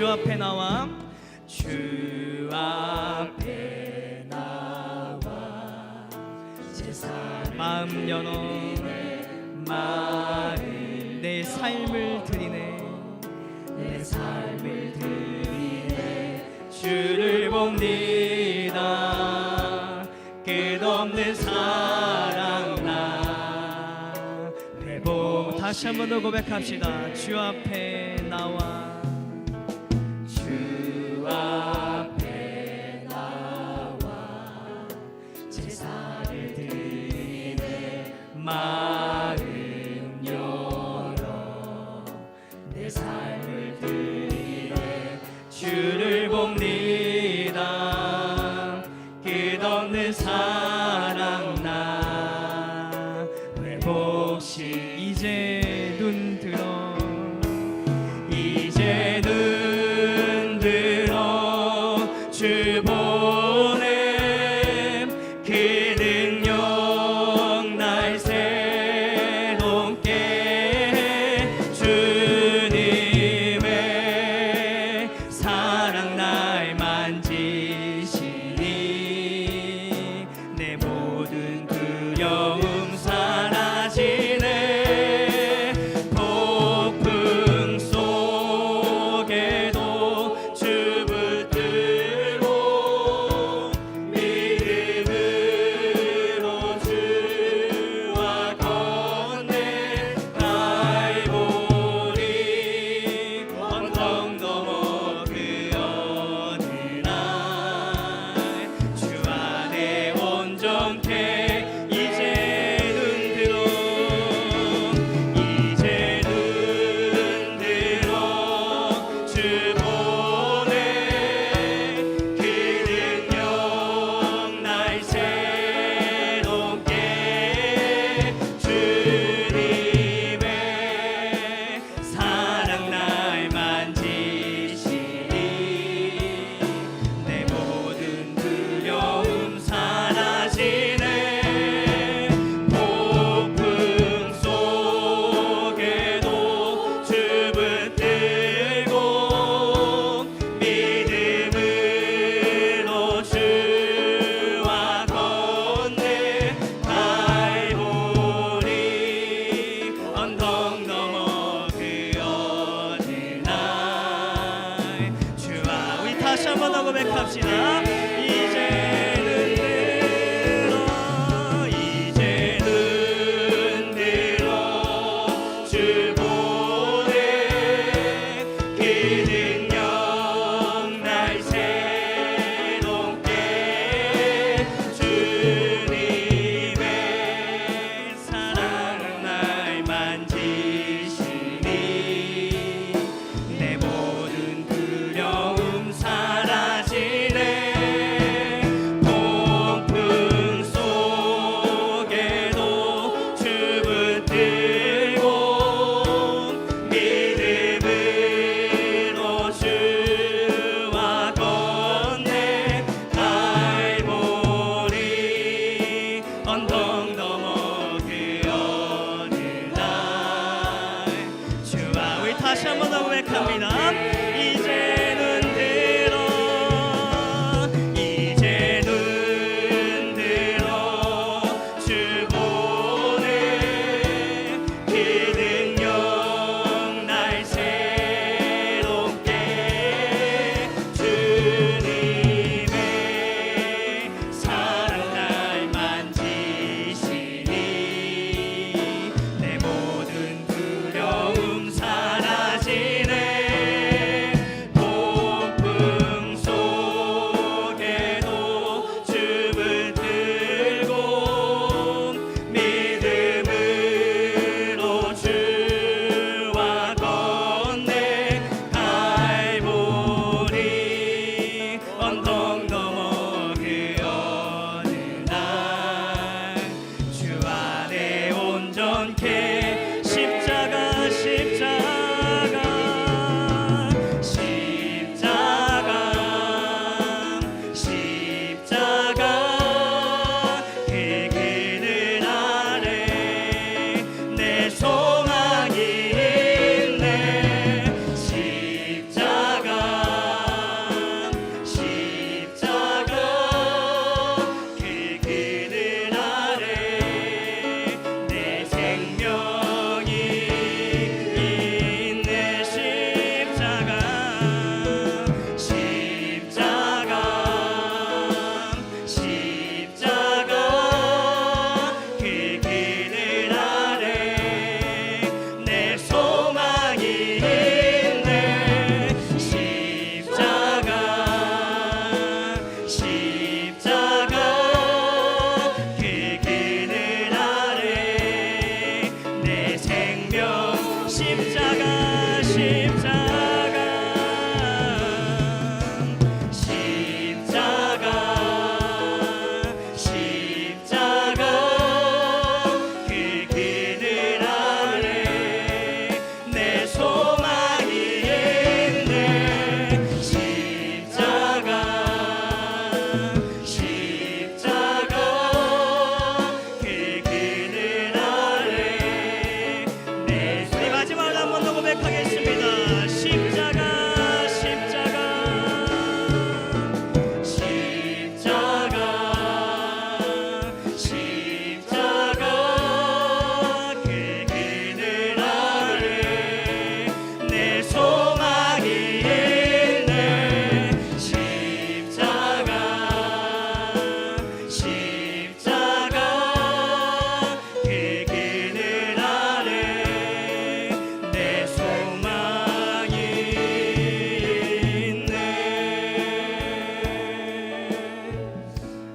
주 앞에 나와 주 앞에 나와 마음 연어 마음 내 삶을 드리네 내 삶을 드리네 주를 봅니다 끝없는 사랑 나 회복 다시 한 번 더 고백합시다. 주 앞에 나와 주 앞에 나와 제사를 드리네 마음 열어 내 삶을 드리네 주를 봅니다 끝없는 사랑 나 회복시 이제 눈 들어 이제 눈 들어 주 보냄 그 능력 날 새롭게 해 주님의 사랑 날 만지시니 내 모든 두려움 사라지네 폭풍 속에도 주 붙들고 믿음으로 주와 건네 갈보리 언덕 넘어 그 어느 날 주 안에 온전케 이제 눈 들어 이제 눈 들어 주 보네 그 능력 날 새롭게 주님의 사랑 날 만지시니 내 모든 두려움 사라지네 폭풍 속에도 주 붙들고 믿음으로 주와 건네 갈보리 언덕 넘어 그 어느 날 주와 우리 다시 한 번 더 고백합시다. 이제 눈 들어 이제 눈 들어 주 보네 그 능력 날 새롭게 주님의 사랑 날 만지시니 내 모든 두려움 사라지네 폭풍 속에도 주 붙들고 믿음으로 주와 사랑하시네. 십자가 그 그늘 아래 내 소망이 있네.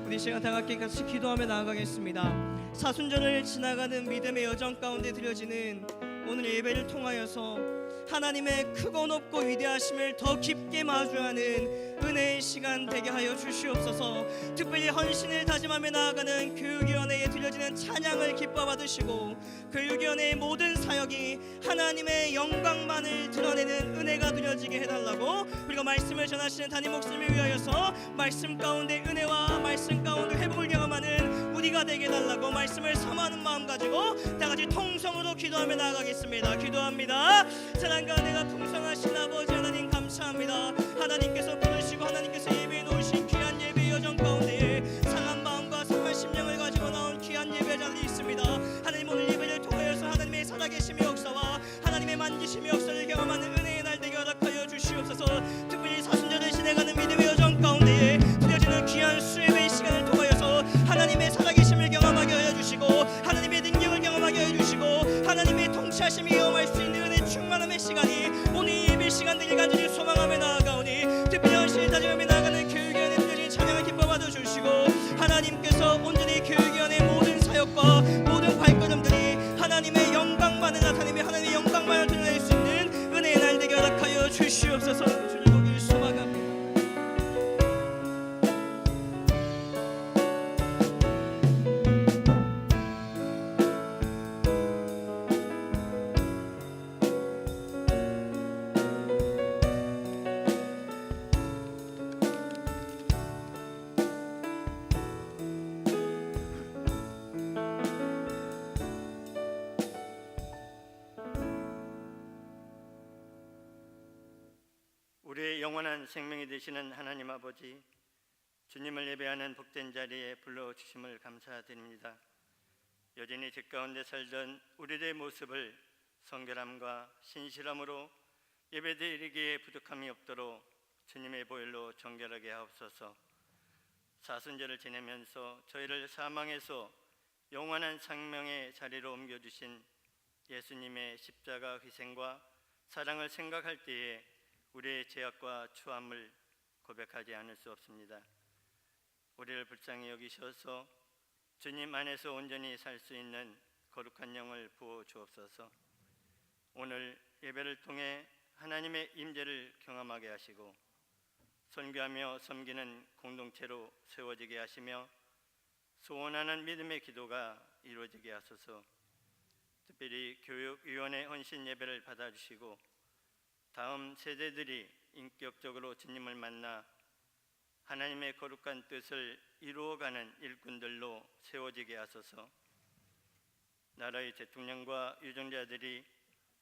우리 시간 다 함께 같이 기도하며 나아가겠습니다. 사순절을 지나가는 믿음의 여정 가운데 드려지는 오늘 예배를 통하여서 하나님의 크고 높고 위대하심을 더 깊게 마주하는 은혜의 시간 되게 하여 주시옵소서. 특별히 헌신을 다짐하며 나아가는 교육위원회에 드려지는 찬양을 기뻐 받으시고 교육위원회의 모든 사역이 하나님의 영광만을 드러내는 은혜가 드려지게 해달라고, 그리고 말씀을 전하시는 담임 목사님을 위하여서 말씀 가운데 은혜와 말씀 가운데 회복을 경험하는 우리가 되게 해달라고 말씀을 사모하는 마음 가지고 다같이 통성으로 기도하며 나아가겠습니다. 기도합니다. 사랑과 은혜가 풍성하신 아버지 하나님 감사합니다. 하나님께서 부르시고 하나님께서 예배해 놓으신 귀한 예배 여정 가운데 상한 마음과 상한 심령을 가지고 나온 귀한 예배 자리에 있습니다. 하나님 오늘 예배를 통하여서 하나님의 살아계심의 역사와 하나님의 만지심의 역사를 경험하는 은혜의 날 되게 허락하여 주시옵소서. 특별히 사순절을 지내가는 믿음의 여정 가운데 드려지는 귀한 수예배의 시간을 통하여서 하나님의 살아계심을 경험하게 하여 주시고 하나님의 능력을 경험하게 하여 주시고 하나님의 통치하심이 경험할 수 있는 은혜 충만함의 시간이 오늘 예배 시간 되길 간절히 소망하며 나아가오니, 특별히 헌신을 다짐하며 나아가는 교육위원회 드려진 찬양을 기뻐 받아주시고 하나님께서 온전히 교육위원회 모든 사역과 모든 발걸음들이 하나님의 영광만을 나타내며 하나님의 영광만을 드러낼 수 있는 은혜의 날 되게 허락하여 주시옵소서. 주님 보길 소망합니다. 우리의 영원한 생명이 되시는 하나님 아버지, 주님을 예배하는 복된 자리에 불러주심을 감사드립니다. 여전히 집 가운데 살던 우리들의 모습을 성결함과 신실함으로 예배드리기에 부족함이 없도록 주님의 보혈로 정결하게 하옵소서. 사순절을 지내면서 저희를 사망에서 영원한 생명의 자리로 옮겨주신 예수님의 십자가 희생과 사랑을 생각할 때에 우리의 죄악과 추함을 고백하지 않을 수 없습니다. 우리를 불쌍히 여기셔서 주님 안에서 온전히 살 수 있는 거룩한 영을 부어 주옵소서. 오늘 예배를 통해 하나님의 임재를 경험하게 하시고 선교하며 섬기는 공동체로 세워지게 하시며 소원하는 믿음의 기도가 이루어지게 하소서. 특별히 교육위원회 헌신 예배를 받아주시고 다음 세대들이 인격적으로 주님을 만나 하나님의 거룩한 뜻을 이루어가는 일꾼들로 세워지게 하소서. 나라의 대통령과 유정자들이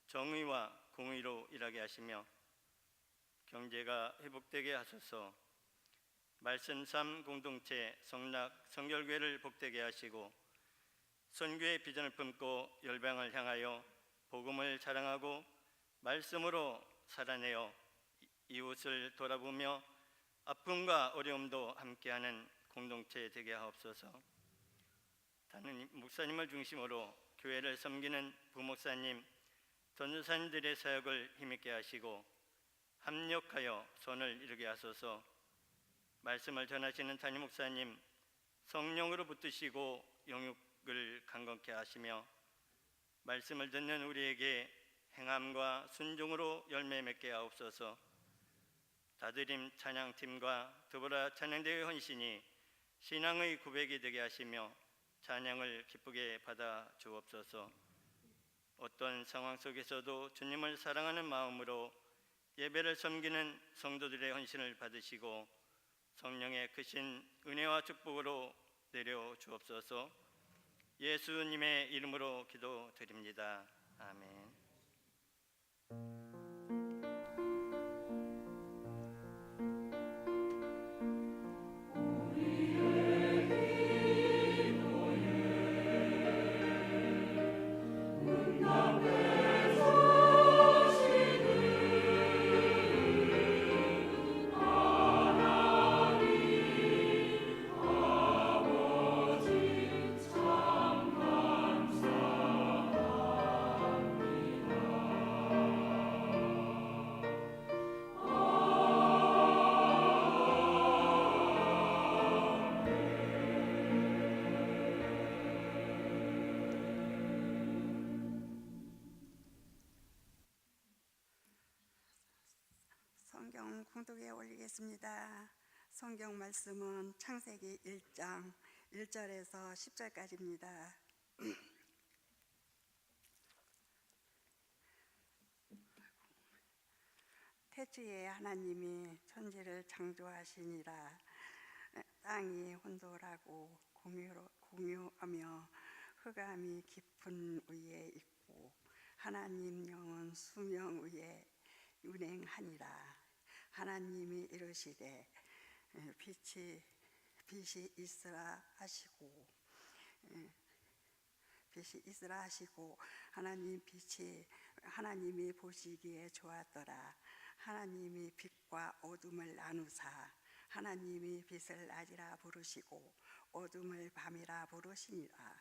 정의와 공의로 일하게 하시며 경제가 회복되게 하소서. 말씀 삶 공동체 성락 성결교회를 복되게 하시고 선교의 비전을 품고 열방을 향하여 복음을 자랑하고 말씀으로 살아내어 이웃을 돌아보며 아픔과 어려움도 함께하는 공동체 되게 하옵소서. 담임 목사님을 중심으로 교회를 섬기는 부목사님, 전도사님들의 사역을 힘있게 하시고 합력하여 선을 이루게 하소서. 말씀을 전하시는 담임 목사님, 성령으로 붙드시고 영육을 강건케 하시며 말씀을 듣는 우리에게 행함과 순종으로 열매 맺게 하옵소서. 다드림 찬양팀과 더불어 찬양대회 헌신이 신앙의 고백이 되게 하시며 찬양을 기쁘게 받아 주옵소서. 어떤 상황 속에서도 주님을 사랑하는 마음으로 예배를 섬기는 성도들의 헌신을 받으시고 성령의 크신 은혜와 축복으로 내려 주옵소서. 예수님의 이름으로 기도드립니다. 아멘. 성경 공독에 올리겠습니다. 성경 말씀은 창세기 1장 1절에서 10절까지입니다. 태초에 하나님이 천지를 창조하시니라. 땅이 혼돈하고 공유하며 흑암이 깊은 위에 있고 하나님 영은 수명 위에 운행하니라. 하나님이 이르시되 빛이 있으라 하시고 하나님이 보시기에 좋았더라. 하나님이 빛과 어둠을 나누사 하나님이 빛을 낮이라 부르시고 어둠을 밤이라 부르시니라.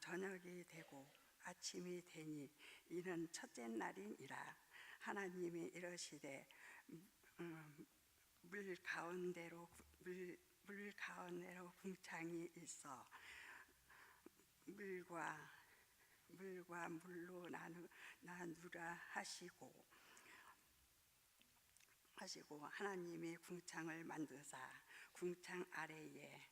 저녁이 되고 아침이 되니 이는 첫째 날이니라. 하나님이 이르시되 물 가운데로 궁창이 있어 물과 물로 나누라 하시고 하나님이 궁창을 만드사 궁창 아래에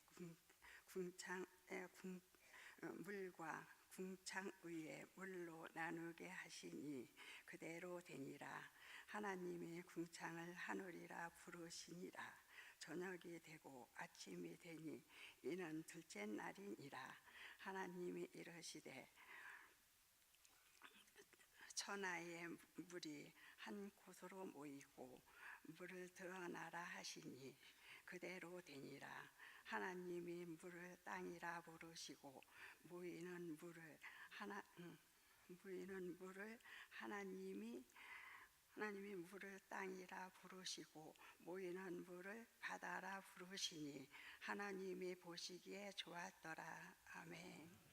물과 궁창 위에 물로 나누게 하시니 그대로 되니라. 하나님이 궁창을 하늘이라 부르시니라. 저녁이 되고 아침이 되니 이는 둘째 날이니라. 하나님이 이르시되 천하의 물이 한 곳으로 모이고 물을 드러나라 하시니 그대로 되니라. 하나님이 물을 땅이라 부르시고 모이는 물을 하나님이 물을 땅이라 부르시고 모이는 물을 바다라 부르시니 하나님이 보시기에 좋았더라. 아멘.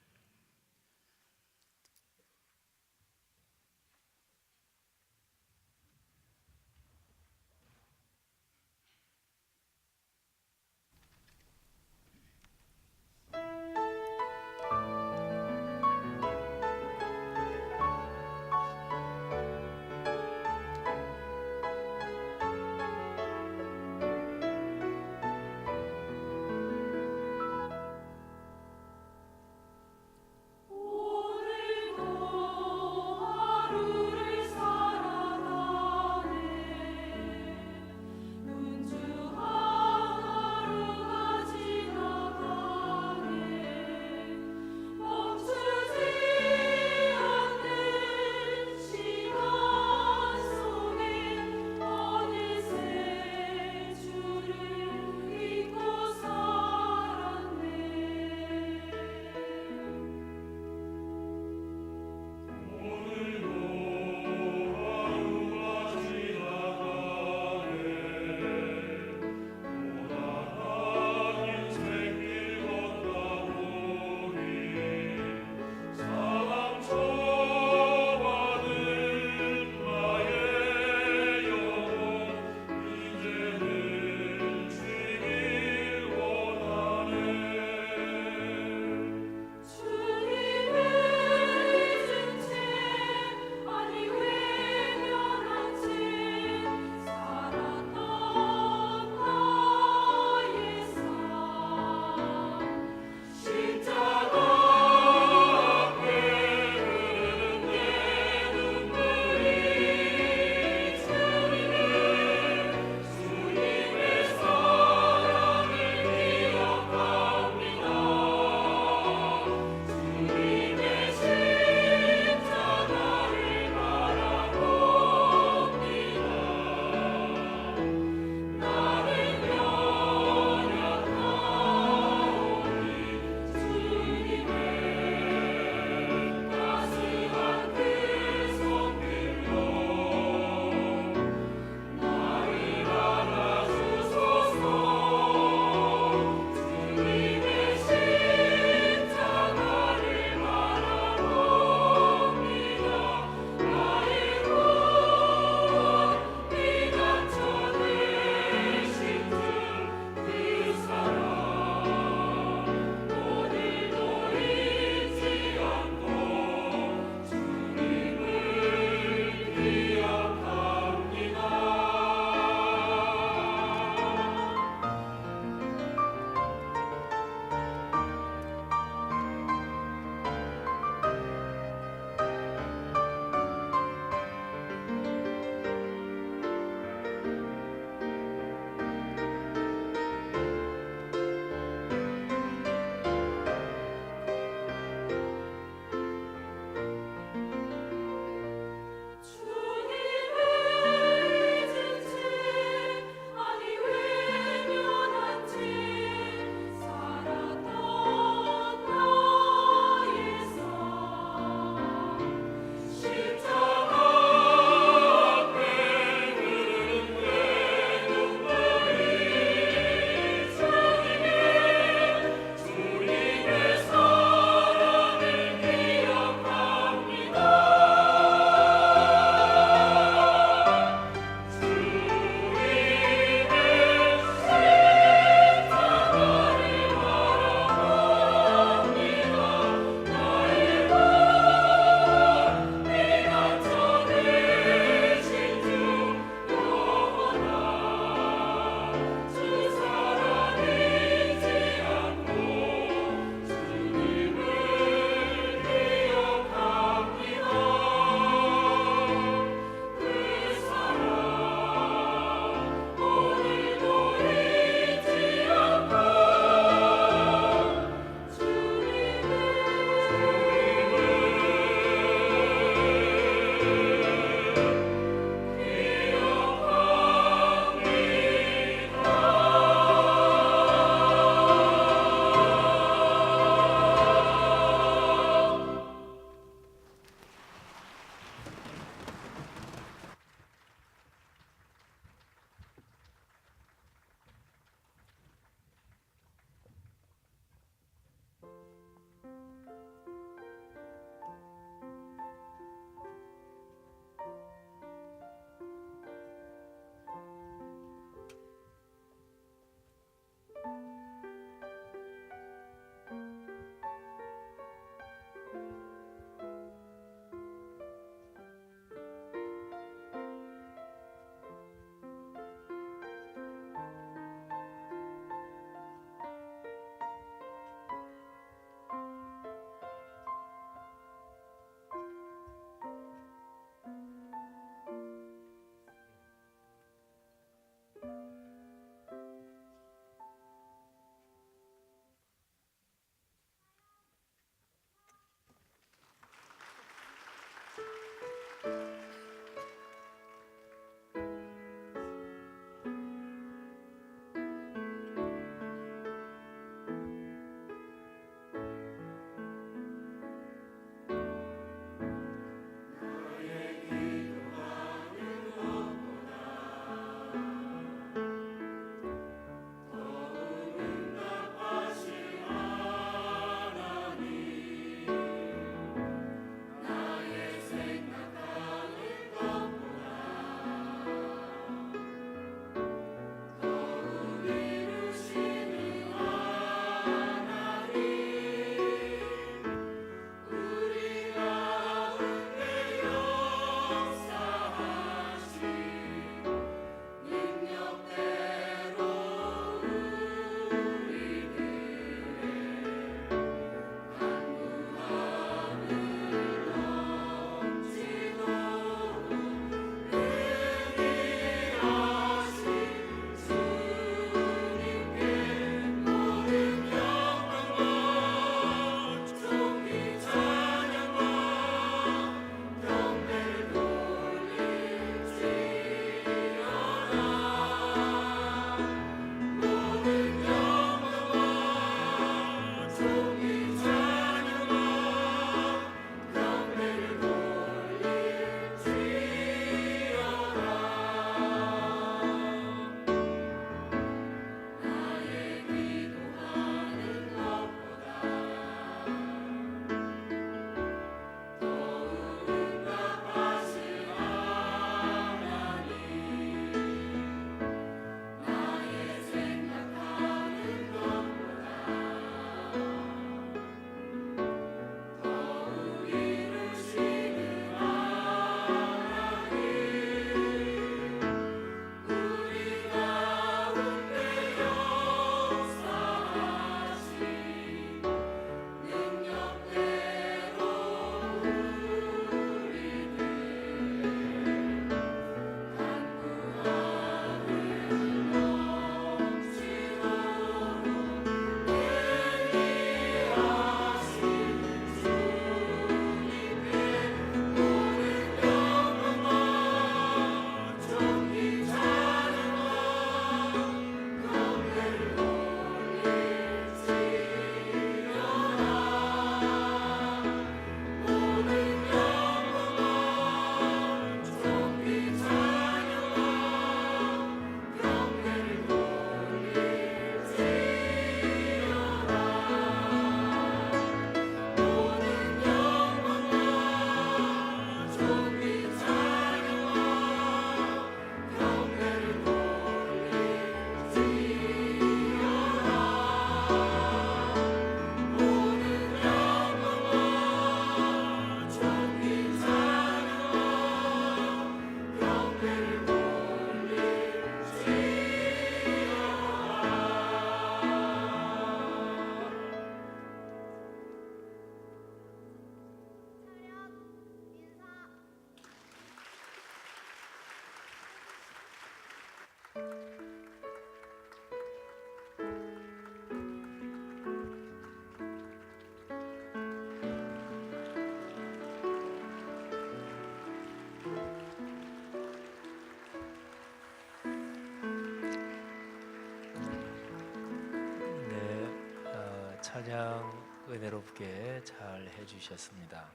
찬양 은혜롭게 잘 해주셨습니다.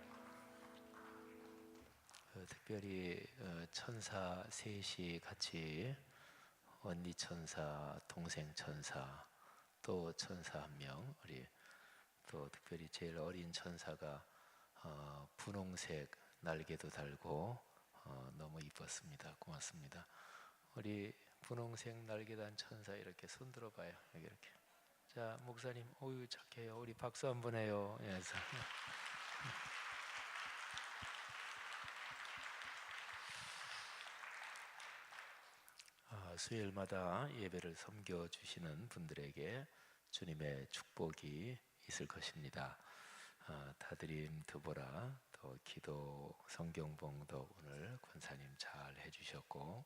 특별히 천사 셋이 같이 언니 천사, 동생 천사, 또 천사 한 명, 우리 또 특별히 제일 어린 천사가 분홍색 날개도 달고 너무 이뻤습니다. 고맙습니다. 우리 분홍색 날개 단 천사 이렇게 손 들어봐요. 여기 이렇게. 자, 목사님, 어유 착해요. 우리 박수 한번 해요. 예, 수요일마다 예배를 섬겨주시는 분들에게 주님의 축복이 있을 것입니다. 다드림, 드보라, 또 기도, 성경봉도 오늘 권사님 잘 해주셨고,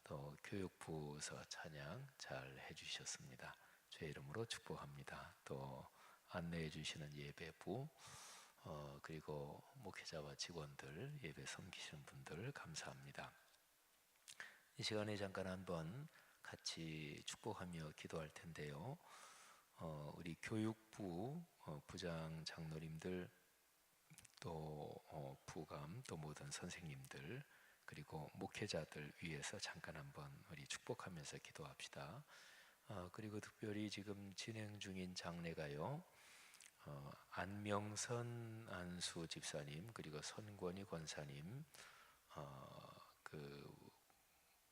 또 교육부서 찬양 잘 해주셨습니다. 주의 이름으로 축복합니다. 또 안내해 주시는 예배부, 그리고 목회자와 직원들, 예배 섬기시는 분들 감사합니다. 이 시간에 잠깐 한번 같이 축복하며 기도할 텐데요. 우리 교육부 부장 장로님들, 또 부감, 또 모든 선생님들, 그리고 목회자들 위해서 잠깐 한번 우리 축복하면서 기도합시다. 그리고 특별히 지금 진행 중인 장례가요, 안명선 안수 집사님, 그리고 선권희 권사님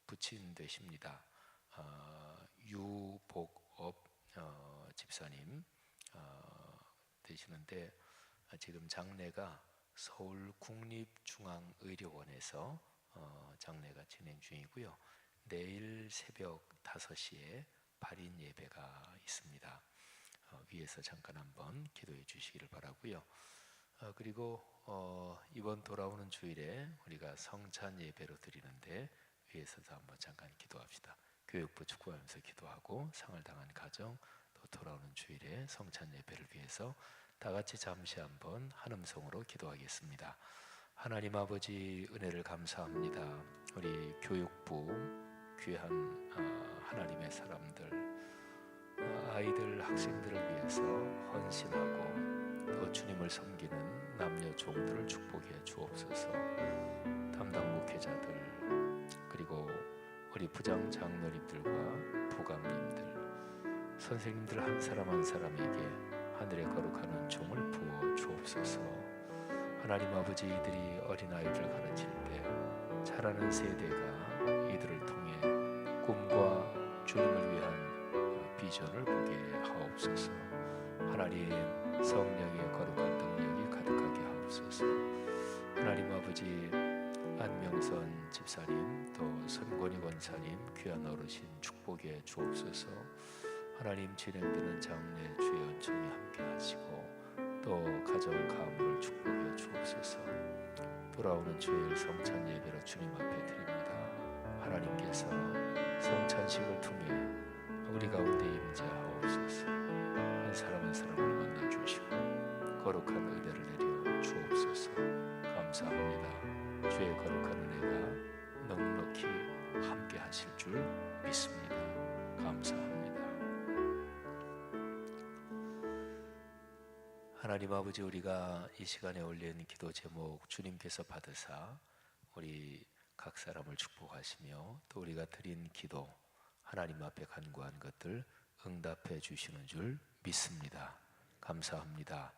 부친 되십니다. 유복업 집사님 되시는데 지금 장례가 서울 국립중앙의료원에서 장례가 진행 중이고요. 내일 새벽 5시에 발인 예배가 있습니다. 위에서 잠깐 한번 기도해 주시기를 바라고요. 그리고 이번 돌아오는 주일에 우리가 성찬 예배로 드리는데 위에서도 한번 잠깐 기도합시다. 교육부 축구하면서 기도하고 상을 당한 가정, 또 돌아오는 주일에 성찬 예배를 위해서 다 같이 잠시 한번 한음성으로 기도하겠습니다. 하나님 아버지 은혜를 감사합니다. 우리 교육부 귀한 하나님의 사람들, 아이들, 학생들을 위해서 헌신하고 또 주님을 섬기는 남녀 종들을 축복해 주옵소서. 담당 목회자들, 그리고 우리 부장 장로님들과 부감님들, 선생님들 한 사람 한 사람에게 하늘의 거룩한 은총을 부어 주옵소서. 하나님 아버지, 이들이 어린아이들 가르칠 때 자라는 세대가 이들을 통해 꿈과 주님을 위한 비전을 보게 하옵소서. 하나님, 성령의 거룩한 능력이 가득하게 하옵소서. 하나님 아버지, 안명선 집사님, 또 선권희 권사님 귀한 어르신 축복해 주옵소서. 하나님, 진행되는 장례 주의 은총이 함께 하시고 또 가정 가문을 축복해 주옵소서. 돌아오는 주일 성찬 예배로 주님 앞에 드립니다. 하나님께서 성찬식을 통해 우리 가운데 임재하옵소서. 한 사람 한 사람을 만나 주시고 거룩한 은혜를 내려 주옵소서. 감사합니다. 주의 거룩한 은혜가 넉넉히 함께 하실 줄 믿습니다. 감사합니다. 하나님 아버지, 우리가 이 시간에 올린 기도 제목 주님께서 받으사 우리 각 사람을 축복하시며 또 우리가 드린 기도 하나님 앞에 간구한 것들 응답해 주시는 줄 믿습니다. 감사합니다.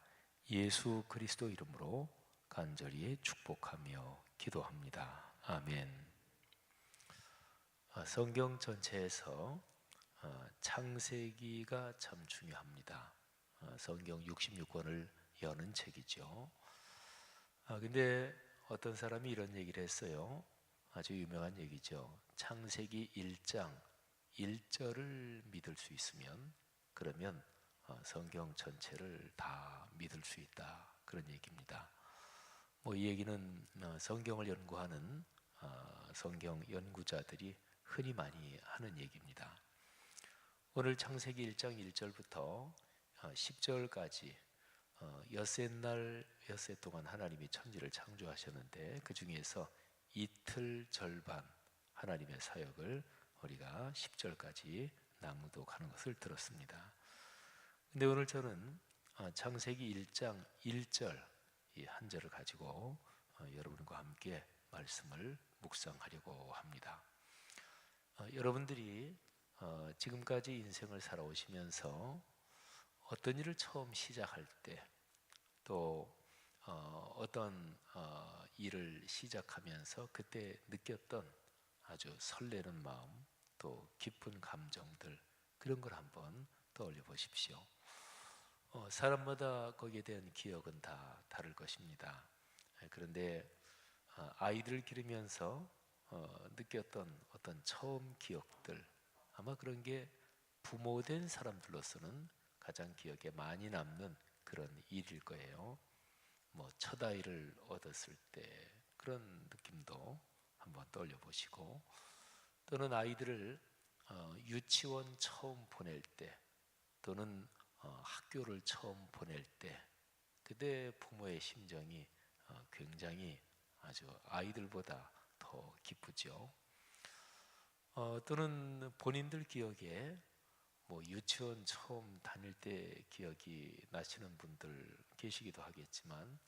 예수 그리스도 이름으로 간절히 축복하며 기도합니다. 아멘. 성경 전체에서 창세기가 참 중요합니다. 성경 66권을 여는 책이죠. 근데 어떤 사람이 이런 얘기를 했어요. 아주 유명한 얘기죠. 창세기 1장 1절을 믿을 수 있으면 그러면 성경 전체를 다 믿을 수 있다, 그런 얘기입니다. 이 얘기는 성경을 연구하는 성경 연구자들이 흔히 많이 하는 얘기입니다. 오늘 창세기 1장 1절부터 10절까지 엿새날 엿새 동안 하나님이 천지를 창조하셨는데 그 중에서 이틀 절반 하나님의 사역을 우리가 10절까지 낭독하는 것을 들었습니다. 근데 오늘 저는 창세기 1장 1절 이 한 절을 가지고 여러분과 함께 말씀을 묵상하려고 합니다. 여러분들이 지금까지 인생을 살아오시면서 어떤 일을 처음 시작할 때, 또 어떤 일을 시작하면서 그때 느꼈던 아주 설레는 마음, 또 깊은 감정들, 그런 걸 한번 떠올려 보십시오. 사람마다 거기에 대한 기억은 다 다를 것입니다. 그런데 아이들을 기르면서 느꼈던 어떤 처음 기억들, 아마 그런 게 부모된 사람들로서는 가장 기억에 많이 남는 그런 일일 거예요. 뭐 첫 아이를 얻었을 때 그런 느낌도 한번 떠올려 보시고, 또는 아이들을 유치원 처음 보낼 때, 또는 학교를 처음 보낼 때, 그때 부모의 심정이 굉장히 아주 아이들보다 더 기쁘죠. 또는 본인들 기억에 뭐 유치원 처음 다닐 때 기억이 나시는 분들 계시기도 하겠지만,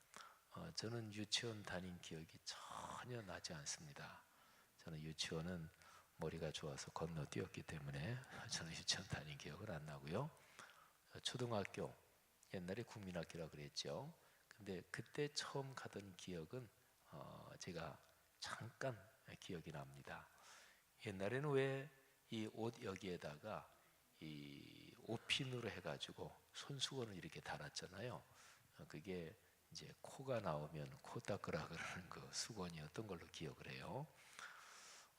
저는 유치원 다닌 기억이 전혀 나지 않습니다. 저는 유치원은 머리가 좋아서 건너뛰었기 때문에 저는 유치원 다닌 기억은 안 나고요. 초등학교, 옛날에 국민학교라 그랬죠. 근데 그때 처음 가던 기억은 제가 잠깐 기억이 납니다. 옛날에는 왜 이 옷 여기에다가 이 옷핀으로 해가지고 손수건을 이렇게 달았잖아요. 그게 이제 코가 나오면 코 닦으라 그러는 그 수건이었던 걸로 기억을 해요.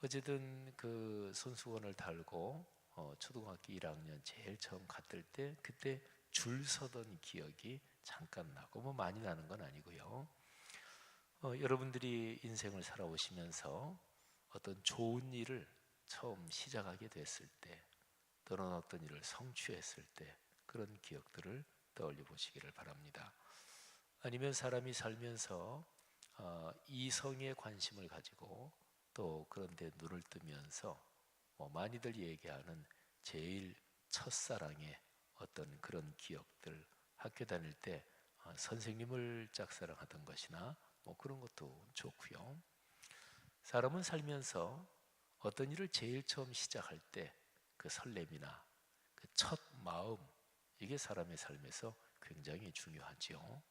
어쨌든 그 손수건을 달고 초등학교 1학년 제일 처음 갔을 때, 그때 줄 서던 기억이 잠깐 나고, 뭐 많이 나는 건 아니고요. 여러분들이 인생을 살아오시면서 어떤 좋은 일을 처음 시작하게 됐을 때, 또는 어떤 일을 성취했을 때, 그런 기억들을 떠올려 보시기를 바랍니다. 아니면 사람이 살면서 이성에 관심을 가지고 또 그런데 눈을 뜨면서 많이들 얘기하는 제일 첫사랑의 어떤 그런 기억들, 학교 다닐 때 선생님을 짝사랑하던 것이나 뭐 그런 것도 좋고요. 사람은 살면서 어떤 일을 제일 처음 시작할 때 그 설렘이나 그 첫 마음, 이게 사람의 삶에서 굉장히 중요하지요.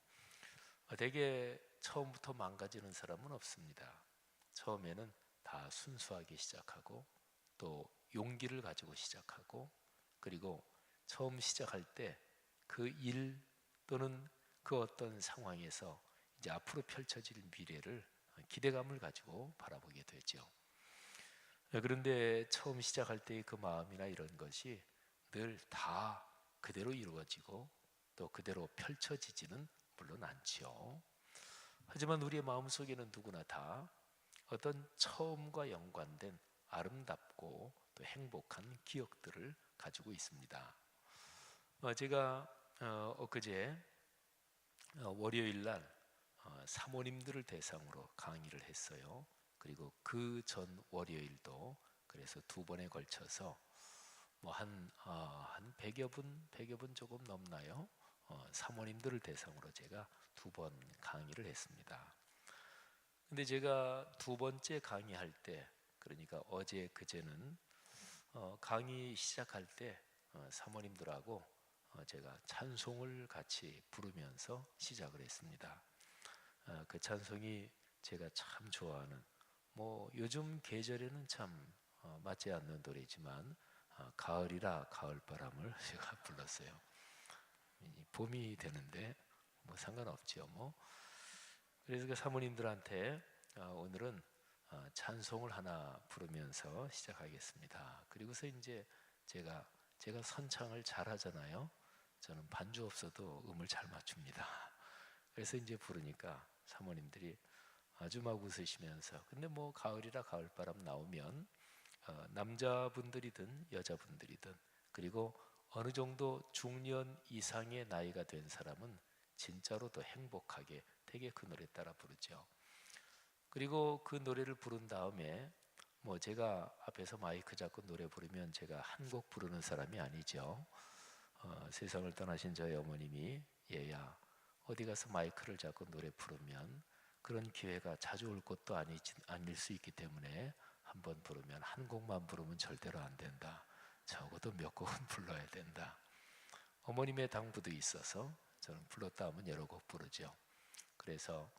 되게 처음부터 망가지는 사람은 없습니다. 처음에는 다 순수하게 시작하고, 또 용기를 가지고 시작하고, 그리고 처음 시작할 때 그 일 또는 그 어떤 상황에서 이제 앞으로 펼쳐질 미래를 기대감을 가지고 바라보게 되죠. 그런데 처음 시작할 때의 그 마음이나 이런 것이 늘 다 그대로 이루어지고 또 그대로 펼쳐지지는 물론 않지요. 하지만 우리의 마음속에는 누구나 다 어떤 처음과 연관된 아름답고 또 행복한 기억들을 가지고 있습니다. 제가 엊그제 월요일 날 사모님들을 대상으로 강의를 했어요. 그리고 그 전 월요일도 그래서 두 번에 걸쳐서 한 100여 분 조금 넘나요? 사모님들을 대상으로 제가 두 번 강의를 했습니다. 근데 제가 두 번째 강의할 때, 그러니까 어제 그제는 강의 시작할 때 사모님들하고 제가 찬송을 같이 부르면서 시작을 했습니다. 그 찬송이 제가 참 좋아하는, 요즘 계절에는 참 맞지 않는 노래지만 가을이라 가을바람을 제가 불렀어요. 봄이 되는데 상관없지요. 그래서 그 사모님들한테 오늘은 찬송을 하나 부르면서 시작하겠습니다. 그리고서 이제 제가 선창을 잘 하잖아요. 저는 반주 없어도 음을 잘 맞춥니다. 그래서 이제 부르니까 사모님들이 아주 막 웃으시면서, 근데 가을이라 가을바람 나오면 남자분들이든 여자분들이든, 그리고 어느 정도 중년 이상의 나이가 된 사람은 진짜로 더 행복하게 되게 그 노래 따라 부르죠. 그리고 그 노래를 부른 다음에 제가 앞에서 마이크 잡고 노래 부르면 제가 한 곡 부르는 사람이 아니죠. 세상을 떠나신 저희 어머님이 얘야 어디 가서 마이크를 잡고 노래 부르면 그런 기회가 자주 올 것도 아닐 수 있기 때문에 한번 부르면 한 곡만 부르면 절대로 안 된다. 적어도 몇 곡은 불러야 된다. 어머님의 당부도 있어서 저는 불렀다 하면 여러 곡 부르죠. 그래서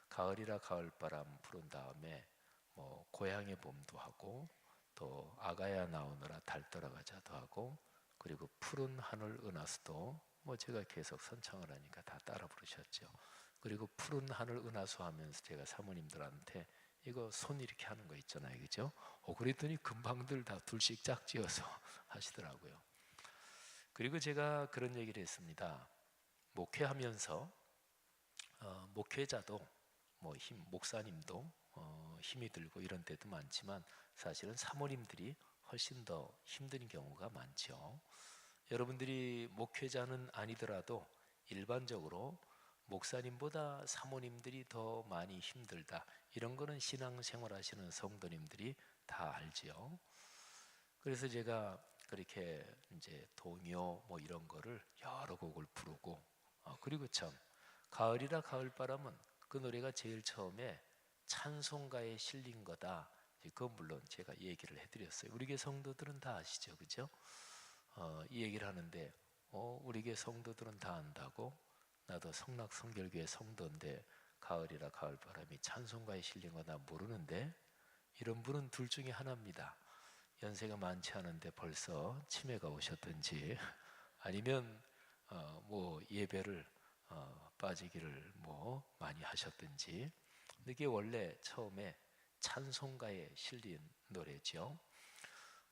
가을이라 가을바람 부른 다음에 뭐 고향의 봄도 하고 또 아가야 나오느라 달 떠나가자도 하고 그리고 푸른 하늘 은하수도 뭐 제가 계속 선창을 하니까 다 따라 부르셨죠. 그리고 푸른 하늘 은하수 하면서 제가 사모님들한테 이거 손 이렇게 하는 거 있잖아요, 그죠? 그랬더니 금방들 다 둘씩 짝지어서 하시더라고요. 그리고 제가 그런 얘기를 했습니다. 목회하면서 목회자도 목사님도 힘이 들고 이런 때도 많지만 사실은 사모님들이 훨씬 더 힘든 경우가 많죠. 여러분들이 목회자는 아니더라도 일반적으로 목사님보다 사모님들이 더 많이 힘들다. 이런 거는 신앙생활 하시는 성도님들이 다 알지요. 그래서 제가 그렇게 이제 동요 뭐 이런 거를 여러 곡을 부르고 그리고 참 가을이라 가을바람은 그 노래가 제일 처음에 찬송가에 실린 거다. 그건 물론 제가 얘기를 해드렸어요. 우리 교회 성도들은 다 아시죠, 그죠? 이 얘기를 하는데 우리 교회 성도들은 다 안다고? 나도 성락성결교회 성도인데 가을이라 가을바람이 찬송가에 실린 거 나 모르는데? 이런 분은 둘 중에 하나입니다. 연세가 많지 않은데 벌써 치매가 오셨든지 아니면 뭐 예배를 빠지기를 뭐 많이 하셨든지. 이게 원래 처음에 찬송가에 실린 노래죠.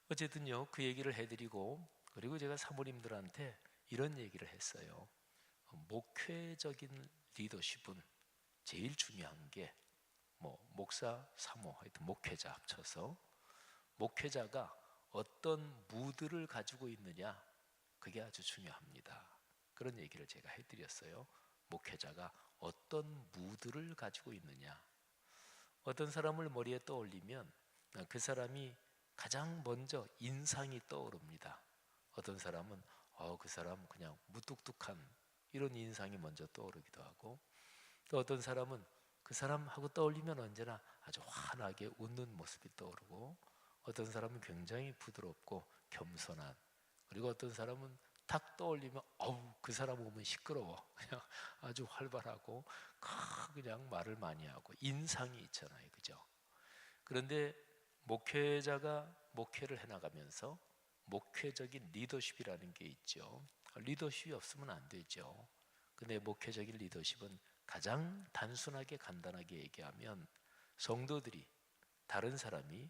어쨌든요 그 얘기를 해드리고 그리고 제가 사모님들한테 이런 얘기를 했어요. 목회적인 리더십은 제일 중요한 게 목사, 사모, 하여튼 목회자 합쳐서 목회자가 어떤 무드를 가지고 있느냐 그게 아주 중요합니다. 그런 얘기를 제가 해드렸어요. 목회자가 어떤 무드를 가지고 있느냐. 어떤 사람을 머리에 떠올리면 그 사람이 가장 먼저 인상이 떠오릅니다. 어떤 사람은 그 사람 그냥 무뚝뚝한 이런 인상이 먼저 떠오르기도 하고 또 어떤 사람은 그 사람하고 떠올리면 언제나 아주 환하게 웃는 모습이 떠오르고 어떤 사람은 굉장히 부드럽고 겸손한 그리고 어떤 사람은 딱 떠올리면 그 사람 오면 시끄러워 그냥 아주 활발하고 그냥 말을 많이 하고 인상이 있잖아요, 그죠? 그런데 목회자가 목회를 해나가면서 목회적인 리더십이라는 게 있죠. 리더십이 없으면 안 되죠. 근데 목회적인 리더십은 가장 단순하게 간단하게 얘기하면 성도들이 다른 사람이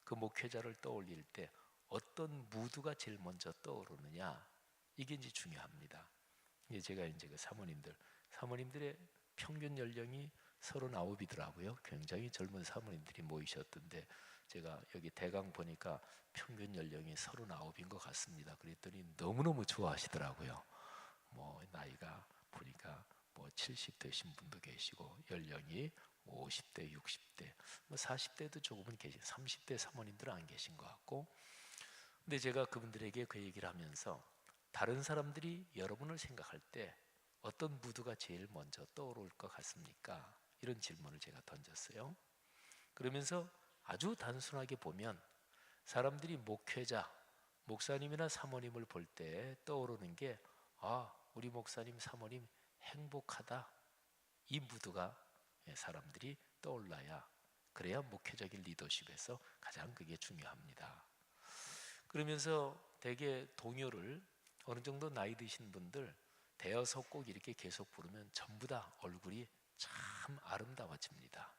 그 목회자를 떠올릴 때 어떤 무드가 제일 먼저 떠오르느냐 이게 이제 중요합니다. 제가 이제 그 사모님들의 평균 연령이 39이더라고요. 굉장히 젊은 사모님들이 모이셨던데 제가 여기 대강 보니까 평균 연령이 39인 것 같습니다. 그랬더니 너무너무 좋아하시더라고요. 나이가 보니까 70대신 분도 계시고 연령이 50대, 60대, 40대도 조금은 계신 30대 사모님들은 안 계신 것 같고 근데 제가 그분들에게 그 얘기를 하면서 다른 사람들이 여러분을 생각할 때 어떤 무드가 제일 먼저 떠오를 것 같습니까? 이런 질문을 제가 던졌어요. 그러면서 아주 단순하게 보면 사람들이 목회자, 목사님이나 사모님을 볼 때 떠오르는 게 우리 목사님, 사모님 행복하다. 이 무드가 사람들이 떠올라야 그래야 목회적인 리더십에서 가장 그게 중요합니다. 그러면서 대개 동요를 어느 정도 나이 드신 분들 대여섯 곡 이렇게 계속 부르면 전부 다 얼굴이 참 아름다워집니다.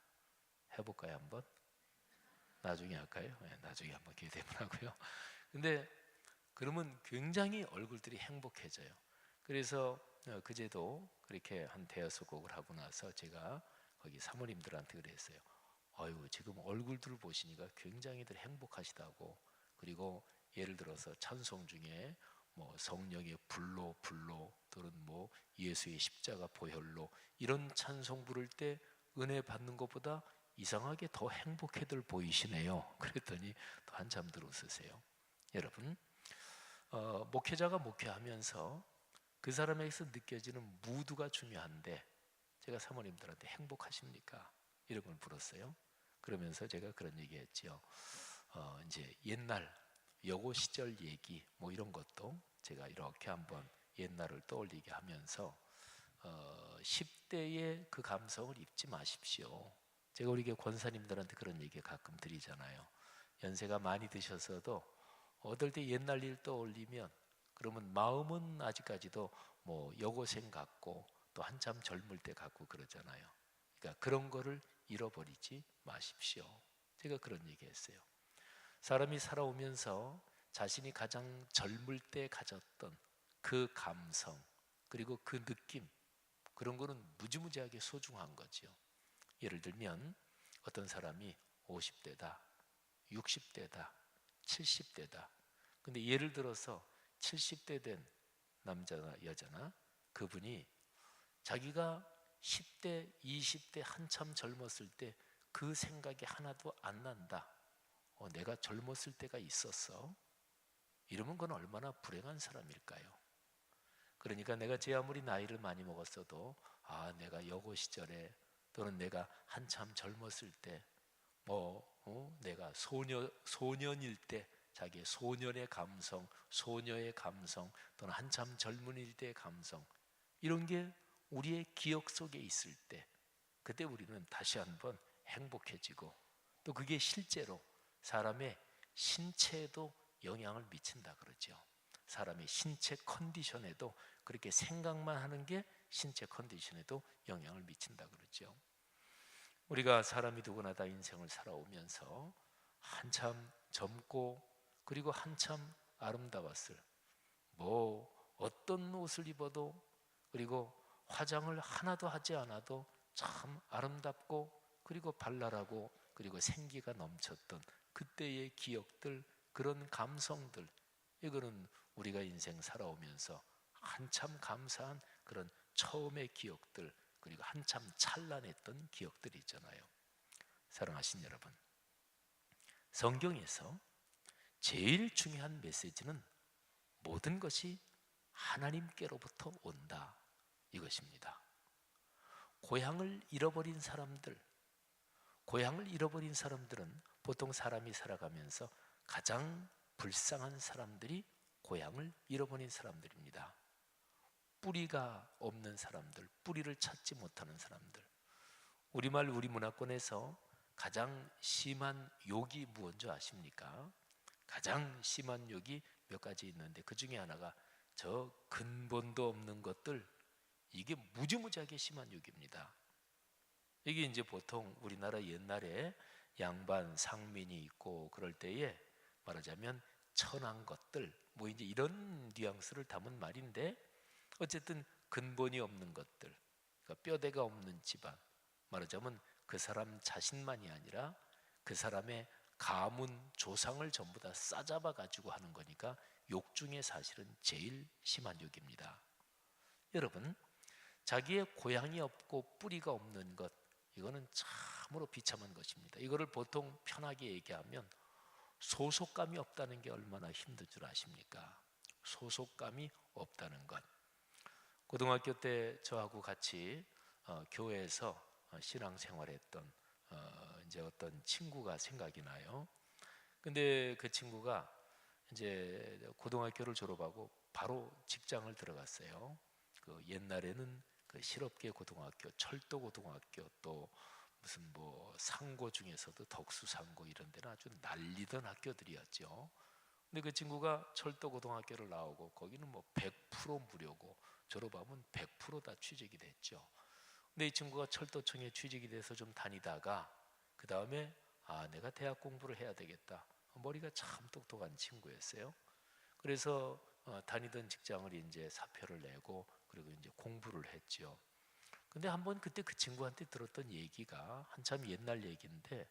해볼까요 한번? 나중에 할까요? 나중에 한번 기회 되면 하고요. 근데 그러면 굉장히 얼굴들이 행복해져요. 그래서 그제도 그렇게 한 대여섯 곡을 하고 나서 제가 거기 사모님들한테 그랬어요. 지금 얼굴들 보시니까 굉장히들 행복하시다고. 그리고 예를 들어서 찬송 중에 성령의 불로 또는 예수의 십자가 보혈로 이런 찬송 부를 때 은혜 받는 것보다 이상하게 더 행복해들 보이시네요. 그랬더니 또 한참들 웃으세요. 여러분 목회자가 목회하면서 그 사람에게서 느껴지는 무드가 중요한데 제가 사모님들한테 행복하십니까? 이런 걸 물었어요. 그러면서 제가 그런 얘기했지요. 이제 옛날 여고 시절 얘기 뭐 이런 것도 제가 이렇게 한번 옛날을 떠올리게 하면서 10대의 그 감성을 잊지 마십시오. 제가 우리 권사님들한테 그런 얘기 가끔 드리잖아요. 연세가 많이 드셔서도 어떨 때 옛날 일 떠올리면 그러면 마음은 아직까지도 뭐 여고생 같고 또 한참 젊을 때 같고 그러잖아요. 그러니까 그런 거를 잃어버리지 마십시오. 제가 그런 얘기했어요. 사람이 살아오면서 자신이 가장 젊을 때 가졌던 그 감성 그리고 그 느낌 그런 거는 무지무지하게 소중한 거죠. 예를 들면 어떤 사람이 50대다, 60대다, 70대다. 근데 예를 들어서 70대 된 남자나 여자나 그분이 자기가 10대, 20대 한참 젊었을 때 그 생각이 하나도 안 난다. 내가 젊었을 때가 있었어. 이러면 그건 얼마나 불행한 사람일까요? 그러니까 내가 제 아무리 나이를 많이 먹었어도 내가 여고 시절에 또는 내가 한참 젊었을 때 내가 소년일 때 자기의 소년의 감성, 소녀의 감성 또는 한참 젊은이일 때의 감성 이런 게 우리의 기억 속에 있을 때 그때 우리는 다시 한번 행복해지고 또 그게 실제로 사람의 신체에도 영향을 미친다 그러죠. 사람의 신체 컨디션에도 그렇게 생각만 하는 게 신체 컨디션에도 영향을 미친다 그러죠. 우리가 사람이 누구나 다 인생을 살아오면서 한참 젊고 그리고 한참 아름다웠을 어떤 옷을 입어도 그리고 화장을 하나도 하지 않아도 참 아름답고 그리고 발랄하고 그리고 생기가 넘쳤던 그때의 기억들 그런 감성들 이거는 우리가 인생 살아오면서 한참 감사한 그런 처음의 기억들 그리고 한참 찬란했던 기억들이 있잖아요. 사랑하신 여러분, 성경에서 제일 중요한 메시지는 모든 것이 하나님께로부터 온다 이것입니다. 고향을 잃어버린 사람들은 보통 사람이 살아가면서 가장 불쌍한 사람들이 고향을 잃어버린 사람들입니다. 뿌리가 없는 사람들, 뿌리를 찾지 못하는 사람들. 우리 문화권에서 가장 심한 욕이 무엇인 줄 아십니까? 가장 심한 욕이 몇 가지 있는데 그 중에 하나가 저 근본도 없는 것들 이게 무지무지하게 심한 욕입니다. 이게 이제 보통 우리나라 옛날에 양반 상민이 있고 그럴 때에 말하자면 천한 것들 뭐 이제 이런 뉘앙스를 담은 말인데 어쨌든 근본이 없는 것들 그러니까 뼈대가 없는 집안 말하자면 그 사람 자신만이 아니라 그 사람의 가문 조상을 전부 다 싸잡아 가지고 하는 거니까 욕 중에 사실은 제일 심한 욕입니다. 여러분 자기의 고향이 없고 뿌리가 없는 것 이거는 참으로 비참한 것입니다. 이거를 보통 편하게 얘기하면 소속감이 없다는 게 얼마나 힘들 줄 아십니까? 소속감이 없다는 것. 고등학교 때 저하고 같이 교회에서 신앙생활했던 이제 어떤 친구가 생각이 나요. 근데 그 친구가 이제 고등학교를 졸업하고 바로 직장을 들어갔어요. 그 옛날에는 그 실업계 고등학교, 철도 고등학교 또 무슨 뭐 상고 중에서도 덕수 상고 이런 데는 아주 난리던 학교들이었죠. 근데 그 친구가 철도 고등학교를 나오고 거기는 뭐 100% 무료고 졸업하면 100% 다 취직이 됐죠. 근데 이 친구가 철도청에 취직이 돼서 좀 다니다가 그 다음에 내가 대학 공부를 해야 되겠다. 머리가 참 똑똑한 친구였어요. 그래서 다니던 직장을 이제 사표를 내고 그리고 이제 공부를 했죠. 근데 한번 그때 그 친구한테 들었던 얘기가 한참 옛날 얘기인데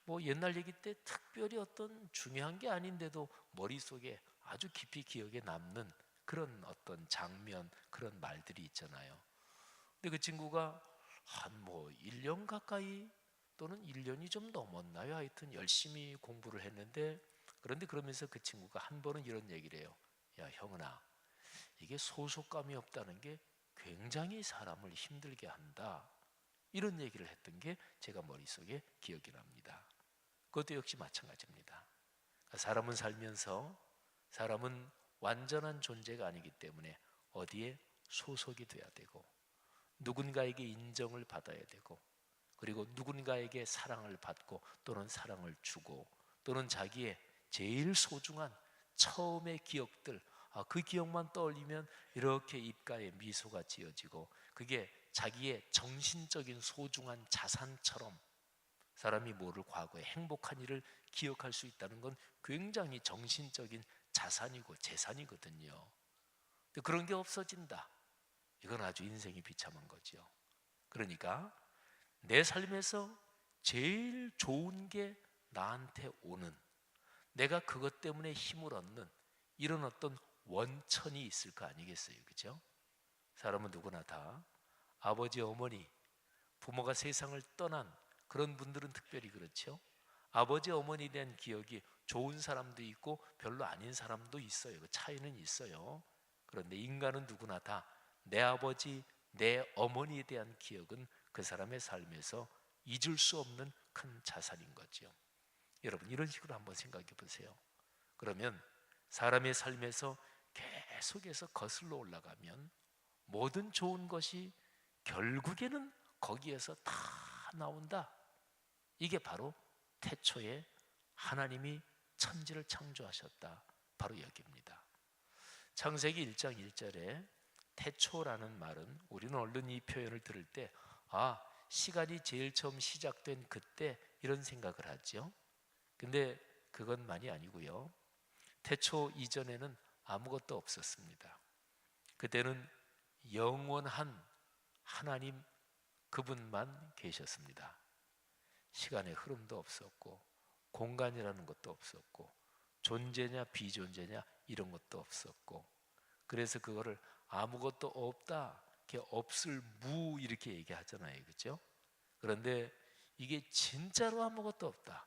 뭐 옛날 얘기 때 특별히 어떤 중요한 게 아닌데도 머릿속에 아주 깊이 기억에 남는 그런 어떤 장면 그런 말들이 있잖아요. 근데 그 친구가 한 뭐 1년 가까이 또는 1년이 좀 넘었나요? 하여튼 열심히 공부를 했는데 그런데 그러면서 그 친구가 한 번은 이런 얘기를 해요. 야 형은아, 이게 소속감이 없다는 게 굉장히 사람을 힘들게 한다, 이런 얘기를 했던 게 제가 머릿속에 기억이 납니다. 그것도 역시 마찬가지입니다. 사람은 살면서 사람은 완전한 존재가 아니기 때문에 어디에 소속이 돼야 되고, 누군가에게 인정을 받아야 되고, 그리고 누군가에게 사랑을 받고 또는 사랑을 주고, 또는 자기의 제일 소중한 처음의 기억들, 그 기억만 떠올리면 이렇게 입가에 미소가 지어지고, 그게 자기의 정신적인 소중한 자산처럼 사람이 뭐를 과거에 행복한 일을 기억할 수 있다는 건 굉장히 정신적인 자산이고 재산이거든요. 근데 그런 게 없어진다, 이건 아주 인생이 비참한 거죠. 그러니까 내 삶에서 제일 좋은 게 나한테 오는, 내가 그것 때문에 힘을 얻는 이런 어떤 원천이 있을 거 아니겠어요, 그죠? 사람은 누구나 다 아버지, 어머니, 부모가 세상을 떠난 그런 분들은 특별히 그렇죠. 아버지, 어머니에 대한 기억이 좋은 사람도 있고 별로 아닌 사람도 있어요. 그 차이는 있어요. 그런데 인간은 누구나 다 내 아버지, 내 어머니에 대한 기억은 그 사람의 삶에서 잊을 수 없는 큰 자산인 거죠. 여러분, 이런 식으로 한번 생각해 보세요. 그러면 사람의 삶에서 계속해서 거슬러 올라가면 모든 좋은 것이 결국에는 거기에서 다 나온다. 이게 바로 태초에 하나님이 천지를 창조하셨다, 바로 여기입니다. 창세기 1장 1절에 태초라는 말은, 우리는 얼른 이 표현을 들을 때 시간이 제일 처음 시작된 그때, 이런 생각을 하죠. 근데 그건 많이 아니고요. 태초 이전에는 아무것도 없었습니다. 그때는 영원한 하나님 그분만 계셨습니다. 시간의 흐름도 없었고, 공간이라는 것도 없었고, 존재냐 비존재냐 이런 것도 없었고, 그래서 그거를 아무것도 없다, 이렇게 없을 무 이렇게 얘기하잖아요, 그렇죠? 그런데 이게 진짜로 아무것도 없다,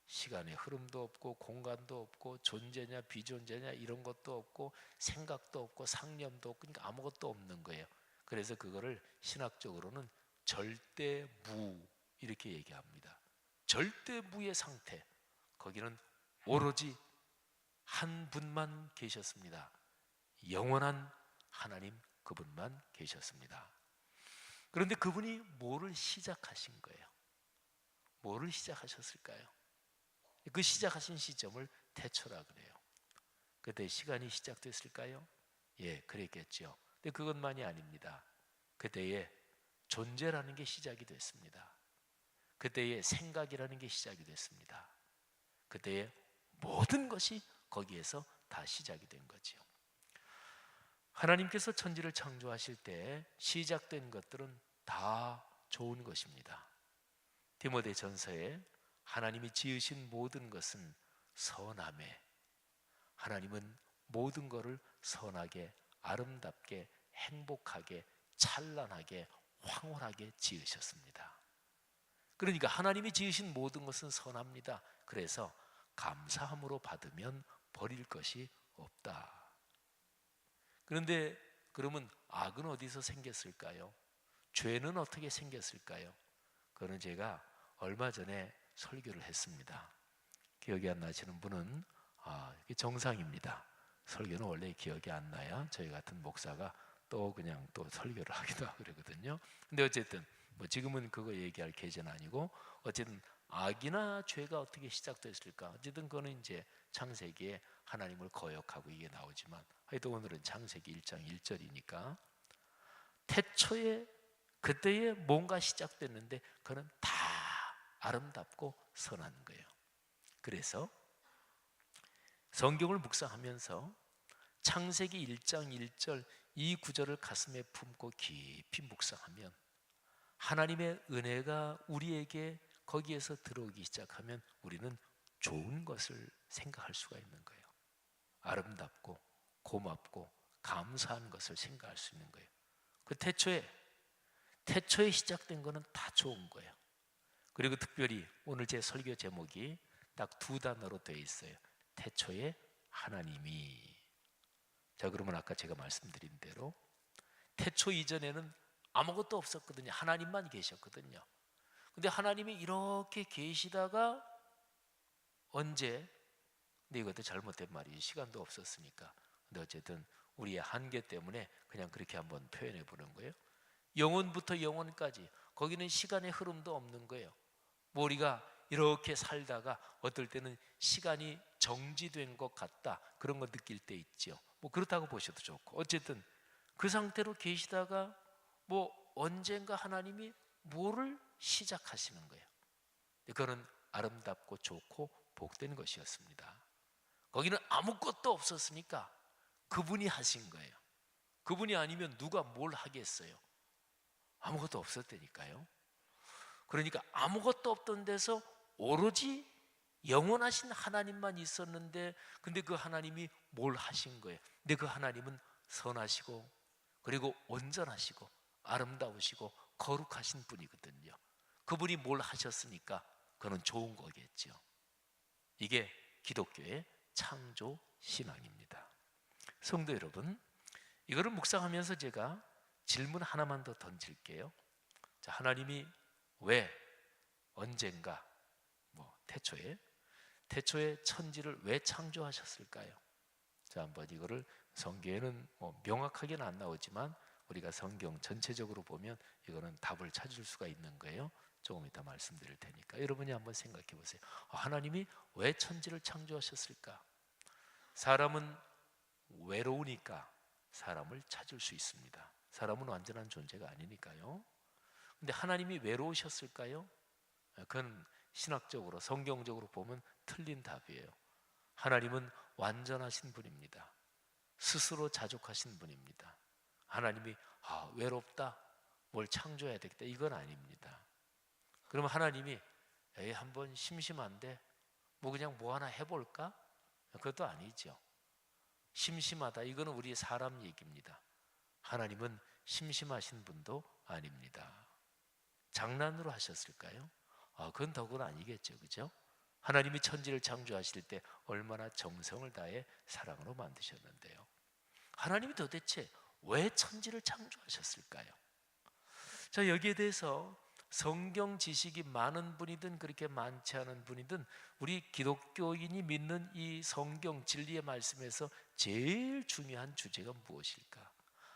시간의 흐름도 없고 공간도 없고 존재냐 비존재냐 이런 것도 없고 생각도 없고 상념도 없고, 그러니까 아무것도 없는 거예요. 그래서 그거를 신학적으로는 절대무 이렇게 얘기합니다. 절대무의 상태, 거기는 오로지 한 분만 계셨습니다. 영원한 하나님 그분만 계셨습니다. 그런데 그분이 뭐를 시작하신 거예요? 뭐를 시작하셨을까요? 그 시작하신 시점을 태초라 그래요. 그때 시간이 시작됐을까요? 예, 그랬겠죠. 근데 그것만이 아닙니다. 그때에 존재라는 게 시작이 됐습니다. 그때에 생각이라는 게 시작이 됐습니다. 그때에 모든 것이 거기에서 다 시작이 된 거죠. 하나님께서 천지를 창조하실 때 시작된 것들은 다 좋은 것입니다. 디모데전서에 하나님이 지으신 모든 것은 선하매, 하나님은 모든 것을 선하게, 아름답게, 행복하게, 찬란하게, 황홀하게 지으셨습니다. 그러니까 하나님이 지으신 모든 것은 선합니다. 그래서 감사함으로 받으면 버릴 것이 없다. 그런데 그러면 악은 어디서 생겼을까요? 죄는 어떻게 생겼을까요? 그거는 제가 얼마 전에 설교를 했습니다. 기억이 안 나시는 분은 이게 정상입니다. 설교는 원래 기억이 안 나야 저희 같은 목사가 또 그냥 또 설교를 하기도 하고 그러거든요. 근데 어쨌든 뭐 지금은 그거 얘기할 계제는 아니고, 어쨌든 악이나 죄가 어떻게 시작됐을까? 어쨌든 그거는 이제 창세기에 하나님을 거역하고 이게 나오지만, 하여튼 오늘은 창세기 1장 1절이니까 태초에 그때에 뭔가 시작됐는데 그거는 다 아름답고 선한 거예요. 그래서 성경을 묵상하면서 창세기 1장 1절 이 구절을 가슴에 품고 깊이 묵상하면 하나님의 은혜가 우리에게 거기에서 들어오기 시작하면 우리는 좋은 것을 생각할 수가 있는 거예요. 아름답고 고맙고 감사한 것을 생각할 수 있는 거예요. 그 태초에 시작된 거는 다 좋은 거예요. 그리고 특별히 오늘 제 설교 제목이 딱 두 단어로 되어 있어요. 태초에 하나님이. 자, 그러면 아까 제가 말씀드린 대로 태초 이전에는 아무것도 없었거든요. 하나님만 계셨거든요. 근데 하나님이 이렇게 계시다가 언제, 근데 이것도 잘못된 말이지, 시간도 없었으니까. 근데 어쨌든 우리의 한계 때문에 그냥 그렇게 한번 표현해 보는 거예요. 영원부터 영원까지, 거기는 시간의 흐름도 없는 거예요. 뭐 우리가 이렇게 살다가 어떨 때는 시간이 정지된 것 같다, 그런 거 느낄 때 있죠. 뭐 그렇다고 보셔도 좋고, 어쨌든 그 상태로 계시다가 뭐 언젠가 하나님이 뭐를 시작하시는 거예요. 그거는 아름답고 좋고 복된 것이었습니다. 거기는 아무것도 없었으니까 그분이 하신 거예요. 그분이 아니면 누가 뭘 하겠어요? 아무것도 없었다니까요. 그러니까 아무것도 없던 데서 오로지 영원하신 하나님만 있었는데, 근데 그 하나님이 뭘 하신 거예요? 근데 그 하나님은 선하시고 그리고 온전하시고 아름다우시고 거룩하신 분이거든요. 그분이 뭘 하셨으니까 그는 좋은 거겠죠. 이게 기독교의 창조 신앙입니다. 성도 여러분, 이거를 묵상하면서 제가 질문 하나만 더 던질게요. 자, 하나님이 왜 언젠가 태초에 천지를 왜 창조하셨을까요? 자, 한번 이거를 성경에는 명확하게는 안 나오지만 우리가 성경 전체적으로 보면 이거는 답을 찾을 수가 있는 거예요. 조금 이따 말씀드릴 테니까 여러분이 한번 생각해 보세요. 하나님이 왜 천지를 창조하셨을까? 사람은 외로우니까 사람을 찾을 수 있습니다. 사람은 완전한 존재가 아니니까요. 근데 하나님이 외로우셨을까요? 그건 신학적으로, 성경적으로 보면 틀린 답이에요. 하나님은 완전하신 분입니다. 스스로 자족하신 분입니다. 하나님이 외롭다, 뭘 창조해야 되겠다, 이건 아닙니다. 그러면 하나님이 한번 심심한데 그냥 뭐 하나 해볼까? 그것도 아니죠. 심심하다, 이거는 우리 사람 얘기입니다. 하나님은 심심하신 분도 아닙니다. 장난으로 하셨을까요? 그건 더구나 아니겠죠, 그죠? 하나님이 천지를 창조하실 때 얼마나 정성을 다해 사랑으로 만드셨는데요. 하나님이 도대체 왜 천지를 창조하셨을까요? 자, 여기에 대해서 성경 지식이 많은 분이든 그렇게 많지 않은 분이든 우리 기독교인이 믿는 이 성경 진리의 말씀에서 제일 중요한 주제가 무엇일까?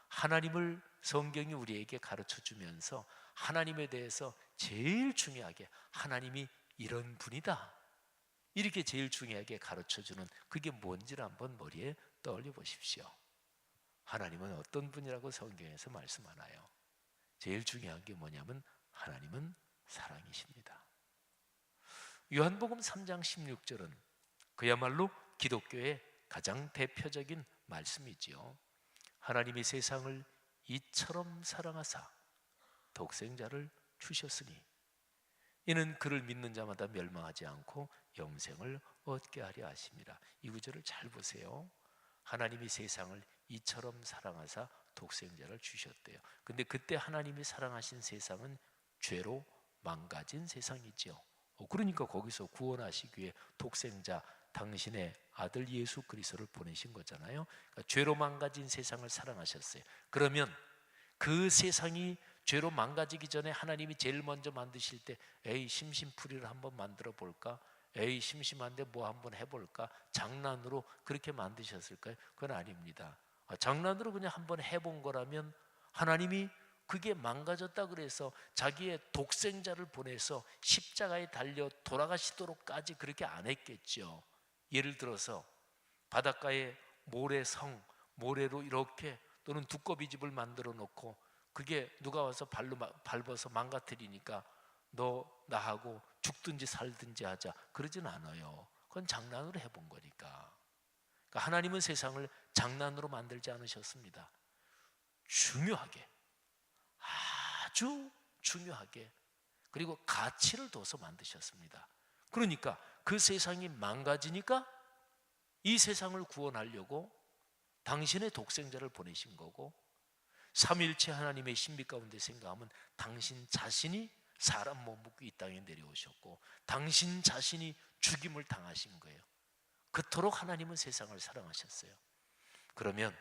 하나님을 성경이 우리에게 가르쳐 주면서 하나님에 대해서 제일 중요하게, 하나님이 이런 분이다, 이렇게 제일 중요하게 가르쳐 주는 그게 뭔지를 한번 머리에 떠올려 보십시오. 하나님은 어떤 분이라고 성경에서 말씀하나요? 제일 중요한 게 뭐냐면 하나님은 사랑이십니다. 요한복음 3장 16절은 그야말로 기독교의 가장 대표적인 말씀이지요. 하나님이 세상을 이처럼 사랑하사 독생자를 주셨으니 이는 그를 믿는 자마다 멸망하지 않고 영생을 얻게 하려 하심이라. 이 구절을 잘 보세요. 하나님이 세상을 이처럼 사랑하사 독생자를 주셨대요. 근데 그때 하나님이 사랑하신 세상은 죄로 망가진 세상이죠. 그러니까 거기서 구원하시기 위해 독생자, 당신의 아들 예수 그리스도를 보내신 거잖아요. 그러니까 죄로 망가진 세상을 사랑하셨어요. 그러면 그 세상이 죄로 망가지기 전에 하나님이 제일 먼저 만드실 때 심심풀이를 한번 만들어 볼까? 심심한데 뭐 한번 해볼까? 장난으로 그렇게 만드셨을까요? 그건 아닙니다. 장난으로 그냥 한번 해본 거라면 하나님이 그게 망가졌다 그래서 자기의 독생자를 보내서 십자가에 달려 돌아가시도록까지 그렇게 안 했겠죠. 예를 들어서 바닷가에 모래성, 모래로 이렇게, 또는 두꺼비집을 만들어 놓고 그게 누가 와서 발로 밟아서 망가뜨리니까 너 나하고 죽든지 살든지 하자, 그러진 않아요. 그건 장난으로 해본 거니까. 그러니까 하나님은 세상을 장난으로 만들지 않으셨습니다. 중요하게, 아주 중요하게, 그리고 가치를 둬서 만드셨습니다. 그러니까 그 세상이 망가지니까 이 세상을 구원하려고 당신의 독생자를 보내신 거고, 삼위일체 하나님의 신비 가운데 생각하면 당신 자신이 사람 몸 입고 이 땅에 내려오셨고 당신 자신이 죽임을 당하신 거예요. 그토록 하나님은 세상을 사랑하셨어요. 그러면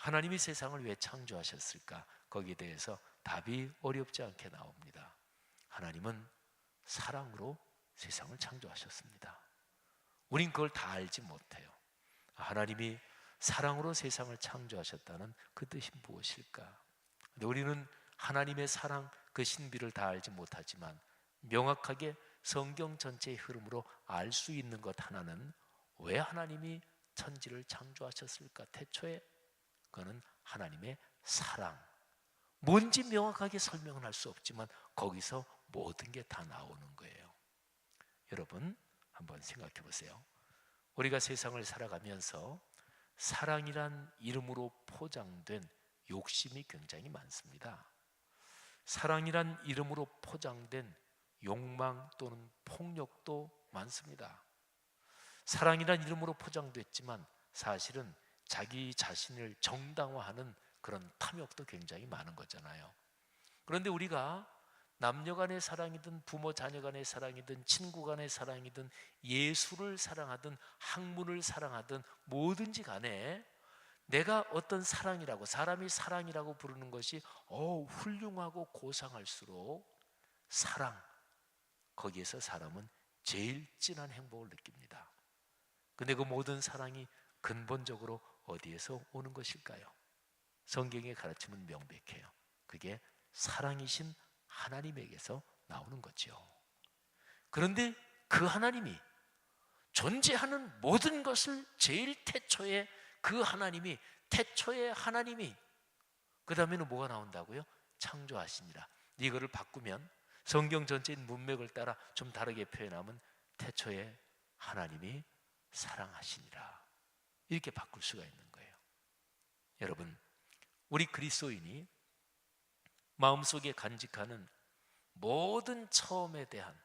하나님이 세상을 왜 창조하셨을까? 거기에 대해서 답이 어렵지 않게 나옵니다. 하나님은 사랑으로 세상을 창조하셨습니다. 우린 그걸 다 알지 못해요. 하나님이 사랑으로 세상을 창조하셨다는 그 뜻이 무엇일까? 근데 우리는 하나님의 사랑, 그 신비를 다 알지 못하지만 명확하게 성경 전체의 흐름으로 알 수 있는 것 하나는, 왜 하나님이 천지를 창조하셨을까? 태초에 그거는 하나님의 사랑. 뭔지 명확하게 설명은 할 수 없지만 거기서 모든 게 다 나오는 거예요. 여러분 한번 생각해 보세요. 우리가 세상을 살아가면서 사랑이란 이름으로 포장된 욕심이 굉장히 많습니다. 사랑이란 이름으로 포장된 욕망 또는 폭력도 많습니다. 사랑이란 이름으로 포장됐지만 사실은 자기 자신을 정당화하는 그런 탐욕도 굉장히 많은 거잖아요. 그런데 우리가 남녀 간의 사랑이든 부모 자녀 간의 사랑이든 친구 간의 사랑이든 예술을 사랑하든 학문을 사랑하든 뭐든지 간에 내가 어떤 사랑이라고, 사람이 사랑이라고 부르는 것이 훌륭하고 고상할수록 사랑, 거기에서 사람은 제일 진한 행복을 느낍니다. 근데 그 모든 사랑이 근본적으로 어디에서 오는 것일까요? 성경의 가르침은 명백해요. 그게 사랑이신 하나님에게서 나오는 거죠. 그런데 그 하나님이, 존재하는 모든 것을 제일 태초에 그 하나님이, 태초에 하나님이, 그 다음에는 뭐가 나온다고요? 창조하시니라. 이거를 바꾸면, 성경 전체의 문맥을 따라 좀 다르게 표현하면 태초에 하나님이 사랑하시니라, 이렇게 바꿀 수가 있는 거예요. 여러분, 우리 그리스도인이 마음속에 간직하는 모든 처음에 대한,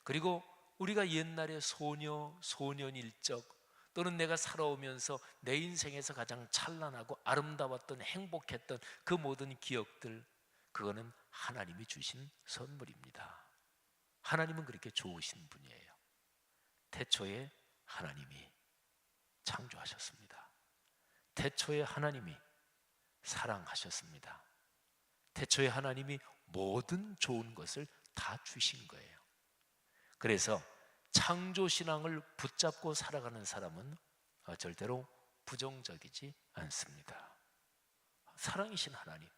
그리고 우리가 옛날에 소년일적 또는 내가 살아오면서 내 인생에서 가장 찬란하고 아름다웠던, 행복했던 그 모든 기억들, 그거는 하나님이 주신 선물입니다. 하나님은 그렇게 좋으신 분이에요. 태초에 하나님이 창조하셨습니다. 태초에 하나님이 사랑하셨습니다. 태초에 하나님이 모든 좋은 것을 다 주신 거예요. 그래서 창조신앙을 붙잡고 살아가는 사람은 절대로 부정적이지 않습니다. 사랑이신 하나님,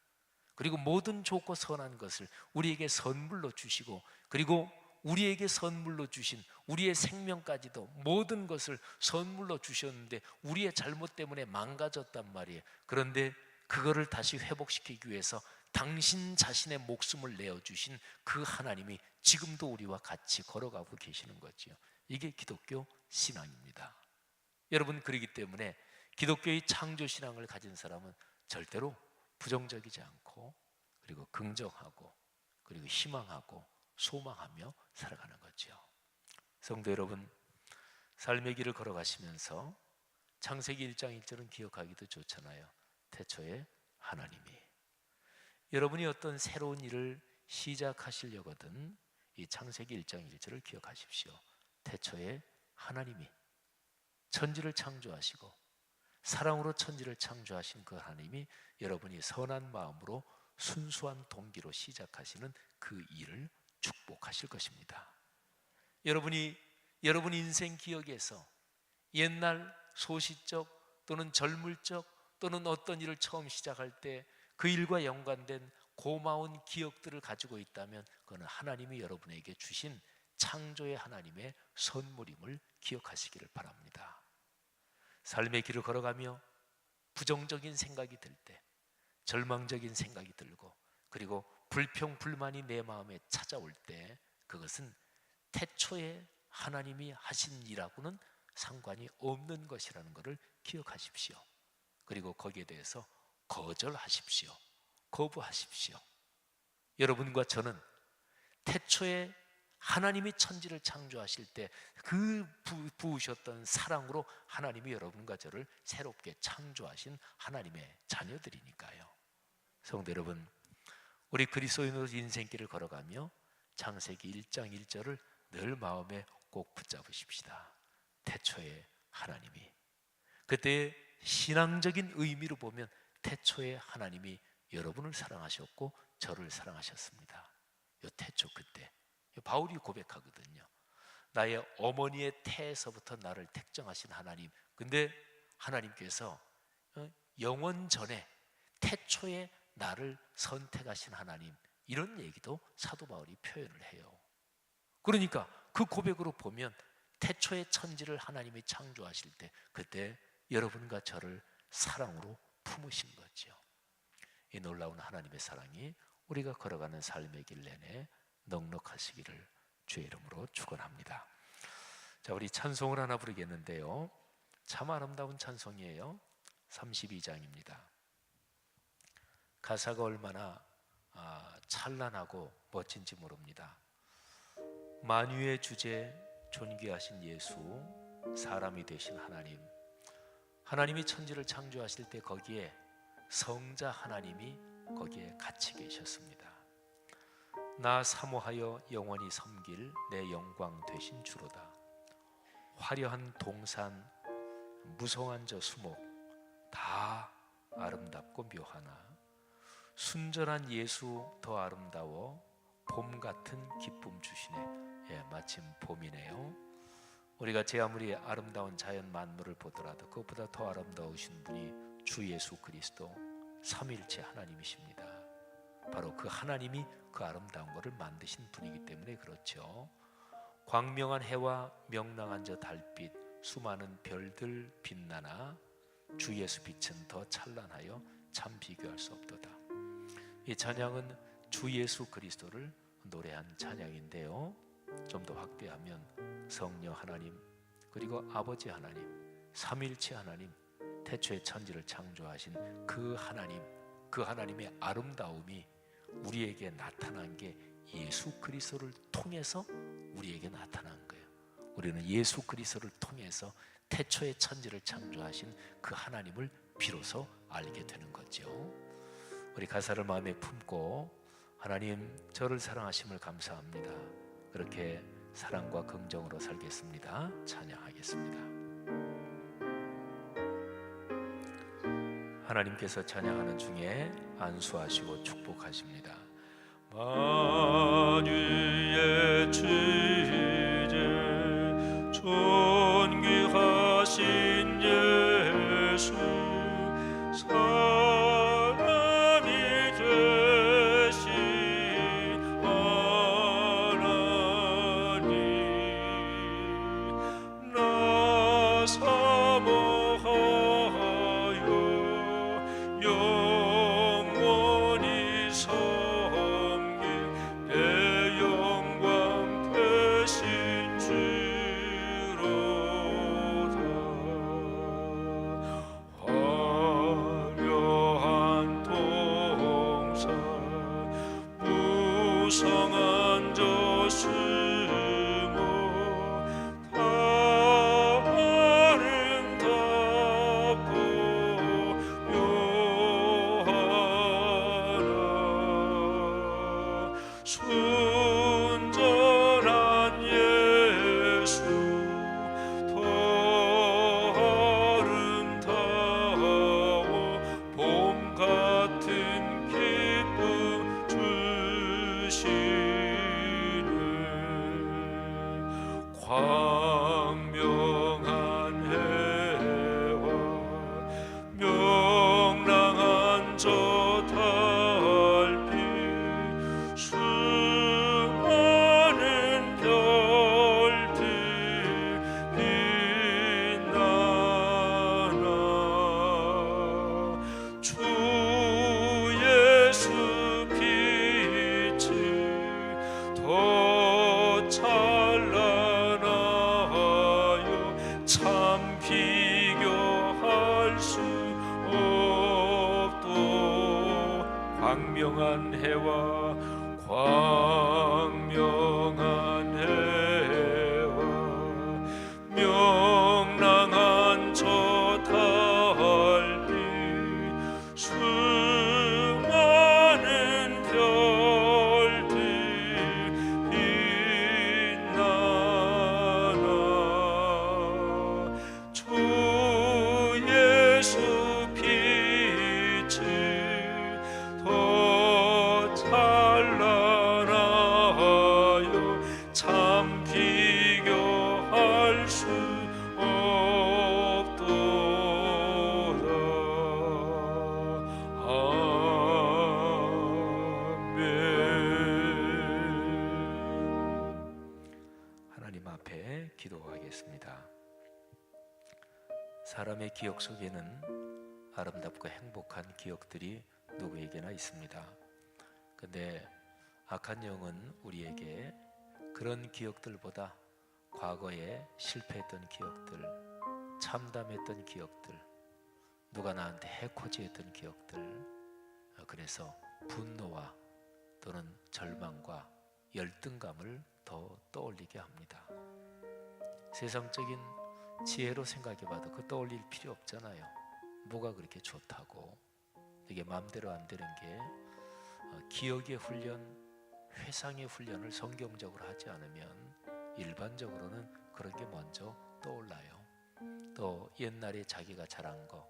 그리고 모든 좋고 선한 것을 우리에게 선물로 주시고, 그리고 우리에게 선물로 주신 우리의 생명까지도 모든 것을 선물로 주셨는데 우리의 잘못 때문에 망가졌단 말이에요. 그런데 그거를 다시 회복시키기 위해서 당신 자신의 목숨을 내어주신 그 하나님이 지금도 우리와 같이 걸어가고 계시는 거죠. 이게 기독교 신앙입니다. 여러분, 그렇기 때문에 기독교의 창조신앙을 가진 사람은 절대로 부정적이지 않고, 그리고 긍정하고, 그리고 희망하고 소망하며 살아가는 거죠. 성도 여러분, 삶의 길을 걸어가시면서 창세기 1장 1절은 기억하기도 좋잖아요. 태초에 하나님이. 여러분이 어떤 새로운 일을 시작하시려거든 이 창세기 1장 1절을 기억하십시오. 태초에 하나님이 천지를 창조하시고 사랑으로 천지를 창조하신 그 하나님이 여러분이 선한 마음으로 순수한 동기로 시작하시는 그 일을 축복하실 것입니다. 여러분 인생 기억에서 옛날 소시적 또는 젊을 적 또는 어떤 일을 처음 시작할 때 그 일과 연관된 고마운 기억들을 가지고 있다면 그건 하나님이 여러분에게 주신 창조의 하나님의 선물임을 기억하시기를 바랍니다. 삶의 길을 걸어가며 부정적인 생각이 들 때, 절망적인 생각이 들고, 그리고 불평, 불만이 내 마음에 찾아올 때 그것은 태초에 하나님이 하신 일하고는 상관이 없는 것이라는 것을 기억하십시오. 그리고 거기에 대해서 거절하십시오. 거부하십시오. 여러분과 저는 태초에 하나님이 천지를 창조하실 때 그 부으셨던 사랑으로 하나님이 여러분과 저를 새롭게 창조하신 하나님의 자녀들이니까요. 성도 여러분, 우리 그리스도인으로 인생길을 걸어가며 창세기 1장 1절을 늘 마음에 꼭 붙잡으십시다. 태초에 하나님이. 그때 신앙적인 의미로 보면 태초에 하나님이 여러분을 사랑하셨고 저를 사랑하셨습니다. 요 태초 그때 바울이 고백하거든요. 나의 어머니의 태에서부터 나를 택정하신 하나님. 근데 하나님께서 영원 전에 태초에 나를 선택하신 하나님, 이런 얘기도 사도 바울이 표현을 해요. 그러니까 그 고백으로 보면 태초에 천지를 하나님이 창조하실 때 그때 여러분과 저를 사랑으로 품으신 거죠. 이 놀라운 하나님의 사랑이 우리가 걸어가는 삶의 길 내내 넉넉하시기를 주의 이름으로 축원합니다. 자, 우리 찬송을 하나 부르겠는데요. 참 아름다운 찬송이에요. 32장입니다. 가사가 얼마나 찬란하고 멋진지 모릅니다. 만유의 주제 존귀하신 예수, 사람이 되신 하나님, 하나님이 천지를 창조하실 때 거기에 성자 하나님이 거기에 같이 계셨습니다. 나 사모하여 영원히 섬길 내 영광 되신 주로다. 화려한 동산, 무성한 저 수목 다 아름답고 묘하나 순전한 예수 더 아름다워 봄 같은 기쁨 주시네. 마침 봄이네요. 우리가 제 아무리 아름다운 자연 만물을 보더라도 그것보다 더 아름다우신 분이 주 예수 그리스도 삼위일체 하나님이십니다. 바로 그 하나님이 그 아름다운 것을 만드신 분이기 때문에 그렇죠. 광명한 해와 명랑한 저 달빛, 수많은 별들 빛나나 주 예수 빛은 더 찬란하여 참 비교할 수 없도다. 이 찬양은 주 예수 그리스도를 노래한 찬양인데요, 좀 더 확대하면 성령 하나님, 그리고 아버지 하나님, 삼위일체 하나님, 태초에 천지를 창조하신 그 하나님, 그 하나님의 아름다움이 우리에게 나타난 게 예수 그리스도를 통해서 우리에게 나타난 거예요. 우리는 예수 그리스도를 통해서 태초에 천지를 창조하신 그 하나님을 비로소 알게 되는 거죠. 우리 가사를 마음에 품고 하나님 저를 사랑하심을 감사합니다. 그렇게 사랑과 긍정으로 살겠습니다. 찬양하겠습니다. 하나님께서 찬양하는 중에 안수하시고 축복하십니다. 만유의 주제 존귀하신 예수, 사람이 되신 하나님, 나 사모하여 영원히 섬길 내 영광 되신 주로다. 화려한 동산, 무성한 저 수목 다 아름답고 묘하나 순전한 예수 더 아름다워 봄 같은 기쁨 주시네. 광명한 해와 명랑한 저 달빛, 수많은 별들 빛나나 주 예수 빛이 더 찬란하여 참 비교할 수 없도. 광명한 해와 명랑한 저 달빛, 수많은 별들 빛나나 주 예수 빛이 사람의 기억 속에는 아름답고 행복한 기억들이 누구에게나 있습니다. 근데 악한 영은 우리에게 그런 기억들보다 과거에 실패했던 기억들, 참담했던 기억들, 누가 나한테 해코지했던 기억들, 그래서 분노와 또는 절망과 열등감을 더 떠올리게 합니다. 세상적인 지혜로 생각해봐도 그 떠올릴 필요 없잖아요. 뭐가 그렇게 좋다고. 이게 마음대로 안 되는 게 기억의 훈련, 회상의 훈련을 성경적으로 하지 않으면 일반적으로는 그런 게 먼저 떠올라요. 또 옛날에 자기가 잘한 거,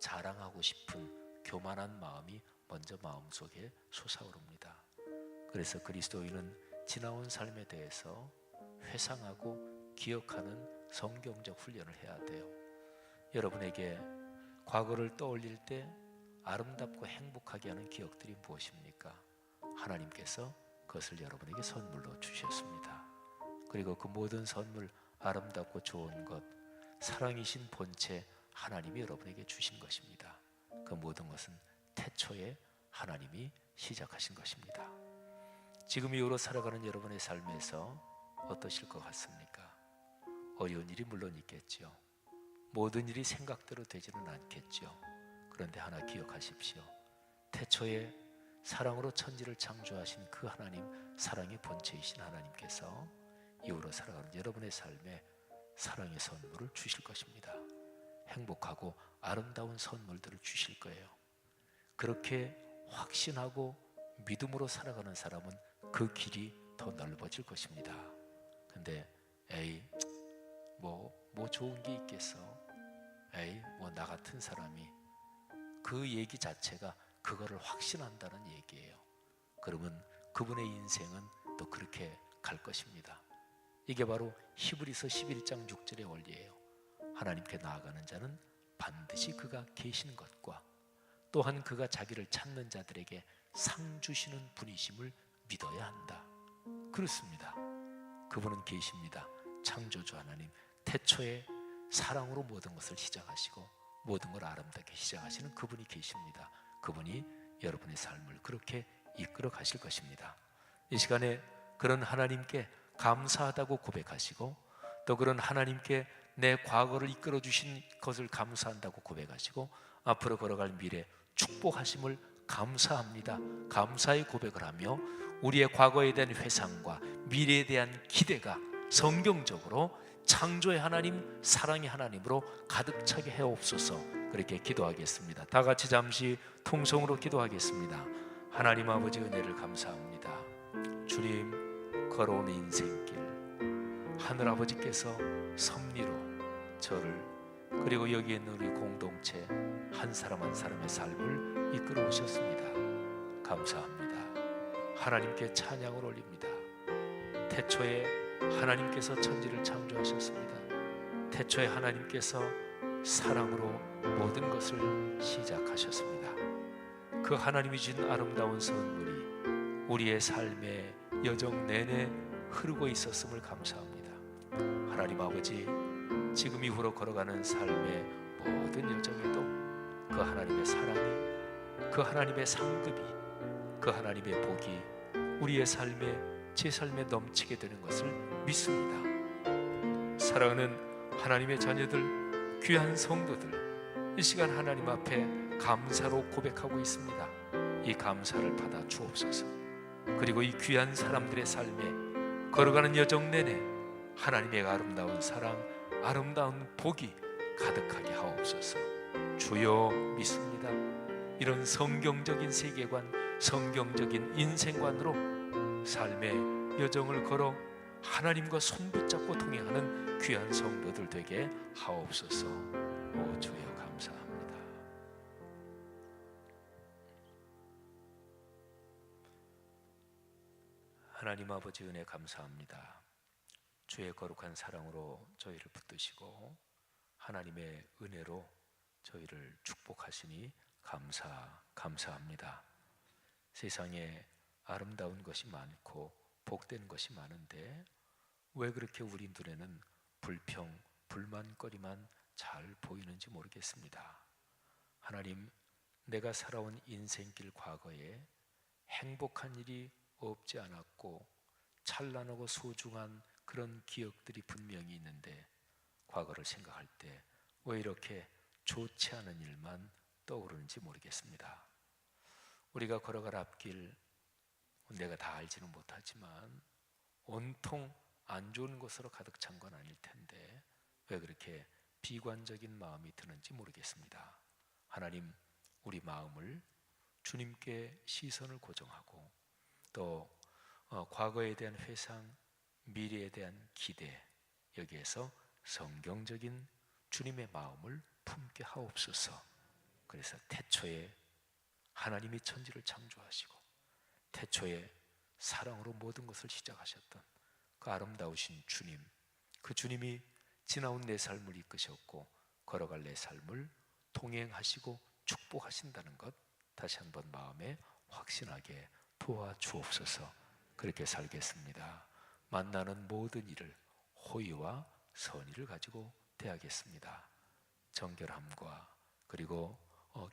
자랑하고 싶은 교만한 마음이 먼저 마음속에 솟아오릅니다. 그래서 그리스도인은 지나온 삶에 대해서 회상하고 기억하는 성경적 훈련을 해야 돼요. 여러분에게 과거를 떠올릴 때 아름답고 행복하게 하는 기억들이 무엇입니까? 하나님께서 그것을 여러분에게 선물로 주셨습니다. 그리고 그 모든 선물, 아름답고 좋은 것, 사랑이신 본체 하나님이 여러분에게 주신 것입니다. 그 모든 것은 태초에 하나님이 시작하신 것입니다. 지금 이후로 살아가는 여러분의 삶에서 어떠실 것 같습니까? 어려운 일이 물론 있겠죠. 모든 일이 생각대로 되지는 않겠죠. 그런데 하나 기억하십시오. 태초에 사랑으로 천지를 창조하신 그 하나님, 사랑의 본체이신 하나님께서 이후로 살아가는 여러분의 삶에 사랑의 선물을 주실 것입니다. 행복하고 아름다운 선물들을 주실 거예요. 그렇게 확신하고 믿음으로 살아가는 사람은 그 길이 더 넓어질 것입니다. 근데 에이 뭐 좋은 게 있겠어. 에이 뭐 나 같은 사람이, 그 얘기 자체가 그거를 확신한다는 얘기예요. 그러면 그분의 인생은 또 그렇게 갈 것입니다. 이게 바로 히브리서 11장 6절의 원리예요. 하나님께 나아가는 자는 반드시 그가 계신 것과 또한 그가 자기를 찾는 자들에게 상 주시는 분이심을 믿어야 한다. 그렇습니다. 그분은 계십니다. 창조주 하나님, 태초에 사랑으로 모든 것을 시작하시고 모든 걸 아름답게 시작하시는 그분이 계십니다. 그분이 여러분의 삶을 그렇게 이끌어 가실 것입니다. 이 시간에 그런 하나님께 감사하다고 고백하시고, 또 그런 하나님께 내 과거를 이끌어 주신 것을 감사한다고 고백하시고, 앞으로 걸어갈 미래 축복하심을 감사합니다, 감사의 고백을 하며 우리의 과거에 대한 회상과 미래에 대한 기대가 성경적으로 창조의 하나님, 사랑의 하나님으로 가득 차게 해옵소서. 그렇게 기도하겠습니다. 다 같이 잠시 통성으로 기도하겠습니다. 하나님 아버지, 은혜를 감사합니다. 주님, 걸어온 인생길 하늘 아버지께서 섭리로 저를, 그리고 여기 있는 우리 공동체 한 사람 한 사람의 삶을 이끌어 오셨습니다. 감사합니다. 하나님께 찬양을 올립니다. 태초에 하나님께서 천지를 창조하셨습니다. 태초에 하나님께서 사랑으로 모든 것을 시작하셨습니다. 그 하나님이 주신 아름다운 선물이 우리의 삶의 여정 내내 흐르고 있었음을 감사합니다. 하나님 아버지, 지금 이후로 걸어가는 삶의 모든 여정에도 그 하나님의 사랑이, 그 하나님의 상급이, 그 하나님의 복이 우리의 삶에, 제 삶에 넘치게 되는 것을 믿습니다. 사랑하는 하나님의 자녀들, 귀한 성도들, 이 시간 하나님 앞에 감사로 고백하고 있습니다. 이 감사를 받아 주옵소서. 그리고 이 귀한 사람들의 삶에 걸어가는 여정 내내 하나님의 아름다운 사랑, 아름다운 복이 가득하게 하옵소서. 주여, 믿습니다. 이런 성경적인 세계관, 성경적인 인생관으로 삶의 여정을 걸어 하나님과 손붙잡고 동행하는 귀한 성도들 되게 하옵소서. 오 주여, 감사합니다. 하나님 아버지, 은혜 감사합니다. 주의 거룩한 사랑으로 저희를 붙드시고 하나님의 은혜로 저희를 축복하시니 감사합니다. 세상에 아름다운 것이 많고 복된 것이 많은데 왜 그렇게 우리 눈에는 불평, 불만거리만 잘 보이는지 모르겠습니다. 하나님, 내가 살아온 인생길 과거에 행복한 일이 없지 않았고 찬란하고 소중한 그런 기억들이 분명히 있는데 과거를 생각할 때 왜 이렇게 좋지 않은 일만 떠오르는지 모르겠습니다. 우리가 걸어갈 앞길 내가 다 알지는 못하지만 온통 안 좋은 것으로 가득 찬 건 아닐 텐데 왜 그렇게 비관적인 마음이 드는지 모르겠습니다. 하나님, 우리 마음을 주님께 시선을 고정하고 또 과거에 대한 회상, 미래에 대한 기대, 여기에서 성경적인 주님의 마음을 품게 하옵소서. 그래서 태초에 하나님이 천지를 창조하시고 태초에 사랑으로 모든 것을 시작하셨던 그 아름다우신 주님, 그 주님이 지나온 내 삶을 이끄셨고 걸어갈 내 삶을 동행하시고 축복하신다는 것 다시 한번 마음에 확신하게 도와주옵소서. 그렇게 살겠습니다. 만나는 모든 일을 호의와 선의를 가지고 대하겠습니다. 정결함과 그리고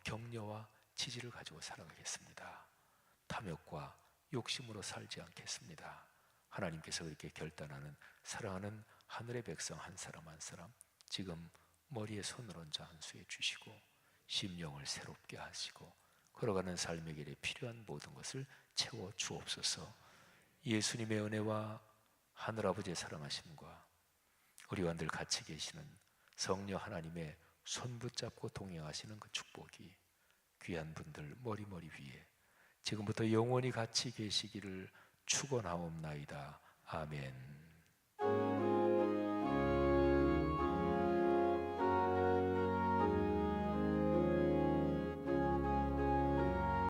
격려와 지지를 가지고 살아가겠습니다. 탐욕과 욕심으로 살지 않겠습니다. 하나님께서 그렇게 결단하는 사랑하는 하늘의 백성 한 사람 한 사람 지금 머리에 손을 얹어 안수해 주시고 심령을 새롭게 하시고 걸어가는 삶의 길에 필요한 모든 것을 채워 주옵소서. 예수님의 은혜와 하늘아버지의 사랑하심과 우리와 늘 같이 계시는 성령 하나님의 손 붙잡고 동행하시는 그 축복이 귀한 분들 머리 위에 지금부터 영원히 같이 계시기를 축원하옵나이다. 아멘.